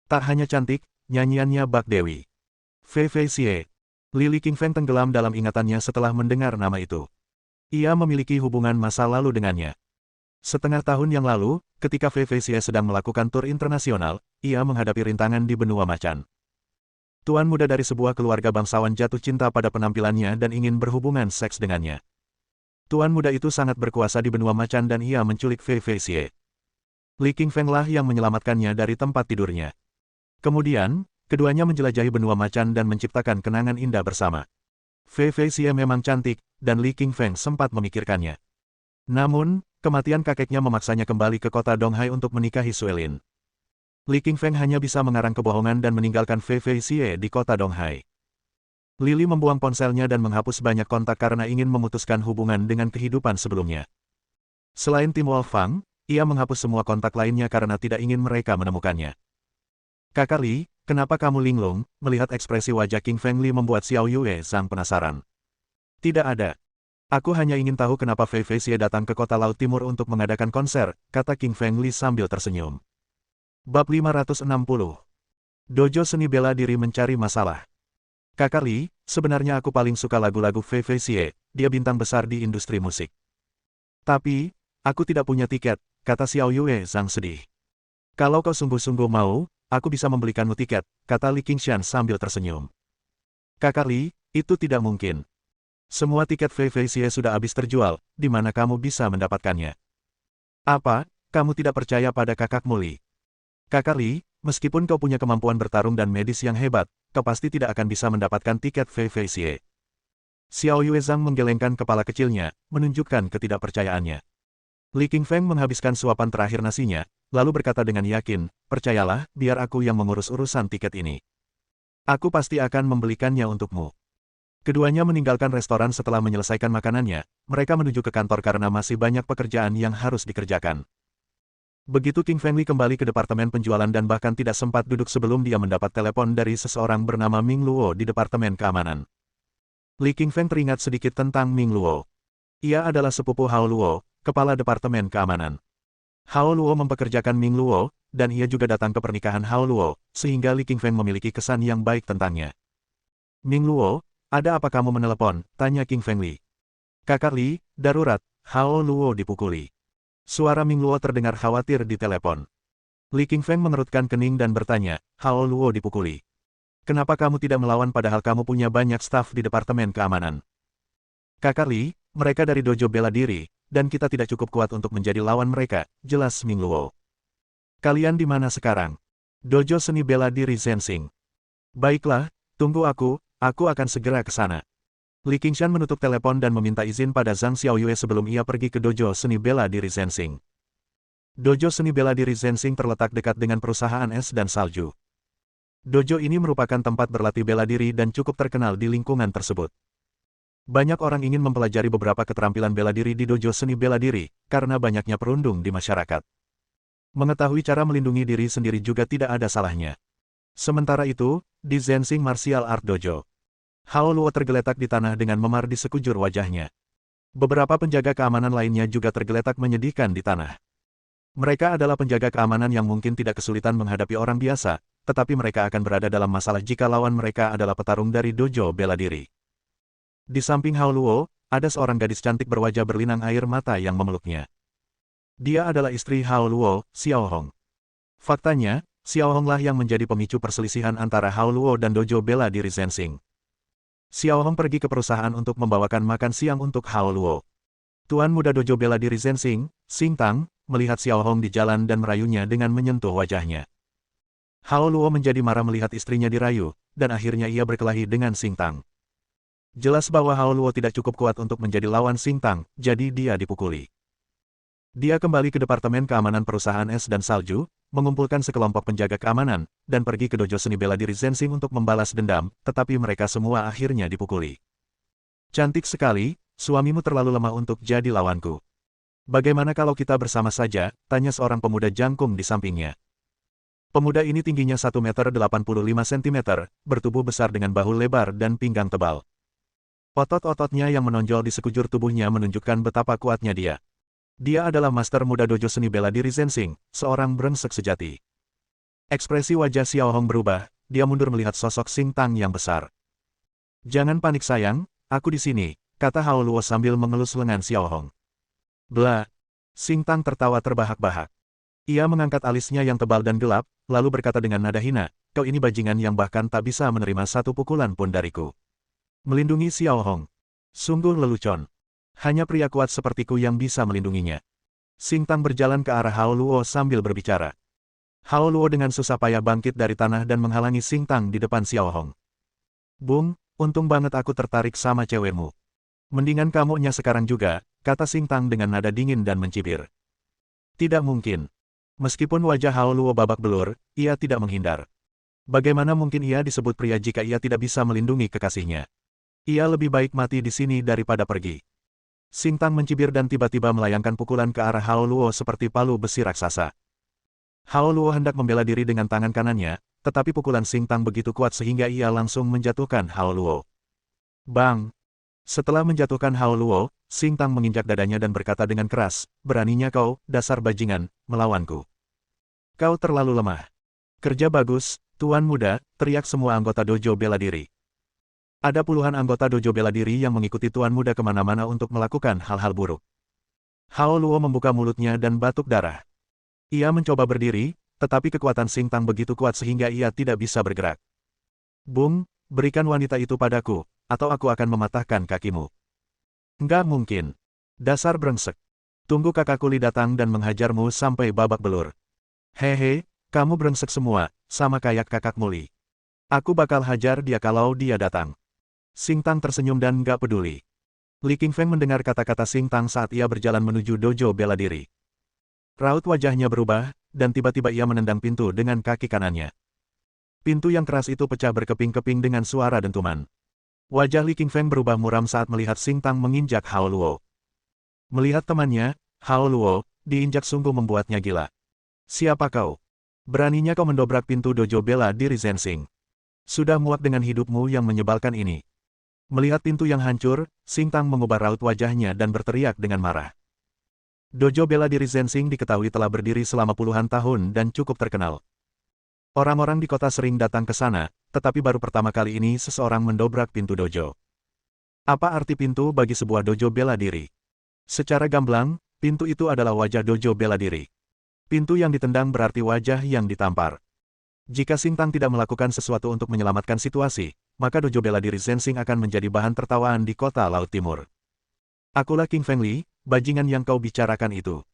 Tak hanya cantik, nyanyiannya bak dewi. Fei Fei Xie. Li Qingfeng tenggelam dalam ingatannya setelah mendengar nama itu. Ia memiliki hubungan masa lalu dengannya. Setengah tahun yang lalu, ketika Fei Fei Xie sedang melakukan tur internasional, ia menghadapi rintangan di benua macan. Tuan muda dari sebuah keluarga bangsawan jatuh cinta pada penampilannya dan ingin berhubungan seks dengannya. Tuan muda itu sangat berkuasa di benua macan dan ia menculik Fei Fei Xie. Li Qingfeng lah yang menyelamatkannya dari tempat tidurnya. Kemudian, keduanya menjelajahi benua macan dan menciptakan kenangan indah bersama. Fei Fei Xie memang cantik, dan Li Qingfeng sempat memikirkannya. Namun, kematian kakeknya memaksanya kembali ke kota Donghai untuk menikahi Suelin. Li Qingfeng hanya bisa mengarang kebohongan dan meninggalkan Fei Fei Xie di kota Donghai. Lili membuang ponselnya dan menghapus banyak kontak karena ingin memutuskan hubungan dengan kehidupan sebelumnya. Selain tim Wolfang, ia menghapus semua kontak lainnya karena tidak ingin mereka menemukannya. Kakak Li, kenapa kamu linglung? Melihat ekspresi wajah King Feng Li membuat Xiao Yuezhang penasaran. Tidak ada. Aku hanya ingin tahu kenapa Fei Fei Xie datang ke kota Laut Timur untuk mengadakan konser, kata King Feng Li sambil tersenyum. Bab 560. Dojo seni bela diri mencari masalah. Kakak Li, sebenarnya aku paling suka lagu-lagu Fei Fei Xie, dia bintang besar di industri musik. Tapi, aku tidak punya tiket, kata Xiao Yuezhang sedih. Kalau kau sungguh-sungguh mau, aku bisa membelikanmu tiket, kata Li Qingshan sambil tersenyum. Kakak Li, itu tidak mungkin. Semua tiket Fei Fei Xie sudah habis terjual, di mana kamu bisa mendapatkannya? Apa, kamu tidak percaya pada kakakmu Li? Kakak Li, meskipun kau punya kemampuan bertarung dan medis yang hebat, kau pasti tidak akan bisa mendapatkan tiket Fei Fei Xie. Xiao Yuezhang menggelengkan kepala kecilnya, menunjukkan ketidakpercayaannya. Li Qingfeng menghabiskan suapan terakhir nasinya, lalu berkata dengan yakin, percayalah, biar aku yang mengurus urusan tiket ini. Aku pasti akan membelikannya untukmu. Keduanya meninggalkan restoran setelah menyelesaikan makanannya, mereka menuju ke kantor karena masih banyak pekerjaan yang harus dikerjakan. Begitu King Feng Li kembali ke departemen penjualan dan bahkan tidak sempat duduk sebelum dia mendapat telepon dari seseorang bernama Ming Luo di departemen keamanan. Li Qingfeng teringat sedikit tentang Ming Luo. Ia adalah sepupu Hao Luo, kepala departemen keamanan. Hao Luo mempekerjakan Ming Luo, dan ia juga datang ke pernikahan Hao Luo, sehingga Li Qingfeng memiliki kesan yang baik tentangnya. Ming Luo, ada apa kamu menelepon? Tanya Qingfeng Li. Kakak Li, darurat, Hao Luo dipukuli. Suara Ming Luo terdengar khawatir di telepon. Li Qingfeng mengerutkan kening dan bertanya, Hao Luo dipukuli. Kenapa kamu tidak melawan padahal kamu punya banyak staf di Departemen Keamanan? Kakak Li, mereka dari dojo bela diri, dan kita tidak cukup kuat untuk menjadi lawan mereka, jelas Ming Luo. Kalian di mana sekarang? Dojo seni bela diri Zensing. Baiklah, tunggu aku akan segera ke sana. Li Qingshan menutup telepon dan meminta izin pada Zhang Xiaoyue sebelum ia pergi ke dojo seni bela diri Zensing. Dojo seni bela diri Zensing terletak dekat dengan perusahaan es dan salju. Dojo ini merupakan tempat berlatih bela diri dan cukup terkenal di lingkungan tersebut. Banyak orang ingin mempelajari beberapa keterampilan bela diri di dojo seni bela diri, karena banyaknya perundung di masyarakat. Mengetahui cara melindungi diri sendiri juga tidak ada salahnya. Sementara itu, di Zensing Martial Art Dojo, Hao Luo tergeletak di tanah dengan memar di sekujur wajahnya. Beberapa penjaga keamanan lainnya juga tergeletak menyedihkan di tanah. Mereka adalah penjaga keamanan yang mungkin tidak kesulitan menghadapi orang biasa, tetapi mereka akan berada dalam masalah jika lawan mereka adalah petarung dari dojo bela diri. Di samping Hao Luo, ada seorang gadis cantik berwajah berlinang air mata yang memeluknya. Dia adalah istri Hao Luo, Xiao Hong. Faktanya, Xiao Hong lah yang menjadi pemicu perselisihan antara Hao Luo dan dojo bela diri Zensing. Xiao Hong pergi ke perusahaan untuk membawakan makan siang untuk Hao Luo. Tuan muda dojo bela diri Zensing, Xing Tang, melihat Xiao Hong di jalan dan merayunya dengan menyentuh wajahnya. Hao Luo menjadi marah melihat istrinya dirayu, dan akhirnya ia berkelahi dengan Xing Tang. Jelas bahwa Hao Luo tidak cukup kuat untuk menjadi lawan Xing Tang, jadi dia dipukuli. Dia kembali ke Departemen Keamanan Perusahaan Es dan Salju, mengumpulkan sekelompok penjaga keamanan, dan pergi ke dojo seni bela diri Zensing untuk membalas dendam, tetapi mereka semua akhirnya dipukuli. Cantik sekali, suamimu terlalu lemah untuk jadi lawanku. Bagaimana kalau kita bersama saja, tanya seorang pemuda jangkung di sampingnya. Pemuda ini tingginya 1,85 meter, bertubuh besar dengan bahu lebar dan pinggang tebal. Otot-ototnya yang menonjol di sekujur tubuhnya menunjukkan betapa kuatnya dia. Dia adalah master muda dojo seni bela diri Zensing, seorang brengsek sejati. Ekspresi wajah Xiao Hong berubah, dia mundur melihat sosok Xing Tang yang besar. Jangan panik sayang, aku di sini, kata Hao Luo sambil mengelus lengan Xiao Hong. Blah. Xing Tang tertawa terbahak-bahak. Ia mengangkat alisnya yang tebal dan gelap, lalu berkata dengan nada hina, kau ini bajingan yang bahkan tak bisa menerima satu pukulan pun dariku. Melindungi Xiao Hong. Sungguh lelucon. Hanya pria kuat sepertiku yang bisa melindunginya. Xing Tang berjalan ke arah Hao Luo sambil berbicara. Hao Luo dengan susah payah bangkit dari tanah dan menghalangi Xing Tang di depan Xiao Hong. Bung, untung banget aku tertarik sama cewekmu. Mendingan kamu nya sekarang juga, kata Xing Tang dengan nada dingin dan mencibir. Tidak mungkin. Meskipun wajah Hao Luo babak belur, ia tidak menghindar. Bagaimana mungkin ia disebut pria jika ia tidak bisa melindungi kekasihnya? Ia lebih baik mati di sini daripada pergi. Xing Tang mencibir dan tiba-tiba melayangkan pukulan ke arah Hao Luo seperti palu besi raksasa. Hao Luo hendak membela diri dengan tangan kanannya, tetapi pukulan Xing Tang begitu kuat sehingga ia langsung menjatuhkan Hao Luo. Bang! Setelah menjatuhkan Hao Luo, Xing Tang menginjak dadanya dan berkata dengan keras, beraninya kau, dasar bajingan, melawanku. Kau terlalu lemah. Kerja bagus, tuan muda, teriak semua anggota dojo bela diri. Ada puluhan anggota dojo bela diri yang mengikuti tuan muda kemana-mana untuk melakukan hal-hal buruk. Hao Luo membuka mulutnya dan batuk darah. Ia mencoba berdiri, tetapi kekuatan Xing Tang begitu kuat sehingga ia tidak bisa bergerak. Bung, berikan wanita itu padaku, atau aku akan mematahkan kakimu. Enggak mungkin. Dasar brengsek. Tunggu kakakku Li datang dan menghajarmu sampai babak belur. Hehe, kamu brengsek semua, sama kayak kakakmu Li. Aku bakal hajar dia kalau dia datang. Xing Tang tersenyum dan gak peduli. Li Qingfeng mendengar kata-kata Xing Tang saat ia berjalan menuju dojo bela diri. Raut wajahnya berubah, dan tiba-tiba ia menendang pintu dengan kaki kanannya. Pintu yang keras itu pecah berkeping-keping dengan suara dentuman. Wajah Li Qingfeng berubah muram saat melihat Xing Tang menginjak Hao Luo. Melihat temannya, Hao Luo, diinjak sungguh membuatnya gila. Siapa kau? Beraninya kau mendobrak pintu dojo bela diri Zensing. Sudah muak dengan hidupmu yang menyebalkan ini. Melihat pintu yang hancur, Xing Tang mengubah raut wajahnya dan berteriak dengan marah. Dojo bela diri Zensing diketahui telah berdiri selama puluhan tahun dan cukup terkenal. Orang-orang di kota sering datang ke sana, tetapi baru pertama kali ini seseorang mendobrak pintu dojo. Apa arti pintu bagi sebuah dojo bela diri? Secara gamblang, pintu itu adalah wajah dojo bela diri. Pintu yang ditendang berarti wajah yang ditampar. Jika Xingtang tidak melakukan sesuatu untuk menyelamatkan situasi, maka dojo bela diri Zensing akan menjadi bahan tertawaan di kota Laut Timur. Akulah King Feng Li, bajingan yang kau bicarakan itu.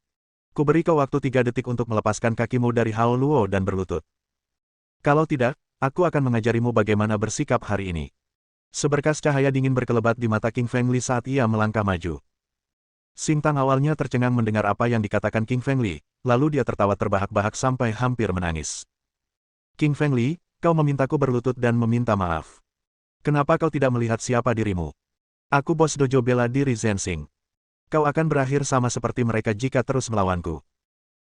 Kuberi kau waktu 3 detik untuk melepaskan kakimu dari Hao Luo dan berlutut. Kalau tidak, aku akan mengajarimu bagaimana bersikap hari ini. Seberkas cahaya dingin berkelebat di mata King Feng Li saat ia melangkah maju. Xingtang awalnya tercengang mendengar apa yang dikatakan King Feng Li, lalu dia tertawa terbahak-bahak sampai hampir menangis. King Feng Li, kau memintaku berlutut dan meminta maaf. Kenapa kau tidak melihat siapa dirimu? Aku bos dojo bela diri Zensing. Kau akan berakhir sama seperti mereka jika terus melawanku.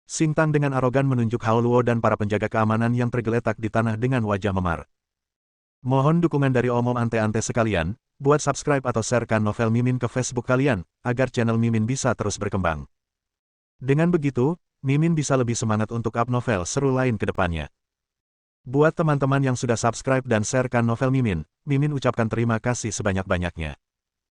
Xingtang dengan arogan menunjuk Hao Luo dan para penjaga keamanan yang tergeletak di tanah dengan wajah memar. Mohon dukungan dari omom ante-ante sekalian, buat subscribe atau sharekan novel Mimin ke Facebook kalian, agar channel Mimin bisa terus berkembang. Dengan begitu, Mimin bisa lebih semangat untuk up novel seru lain ke depannya. Buat teman-teman yang sudah subscribe dan sharekan novel Mimin, Mimin ucapkan terima kasih sebanyak-banyaknya.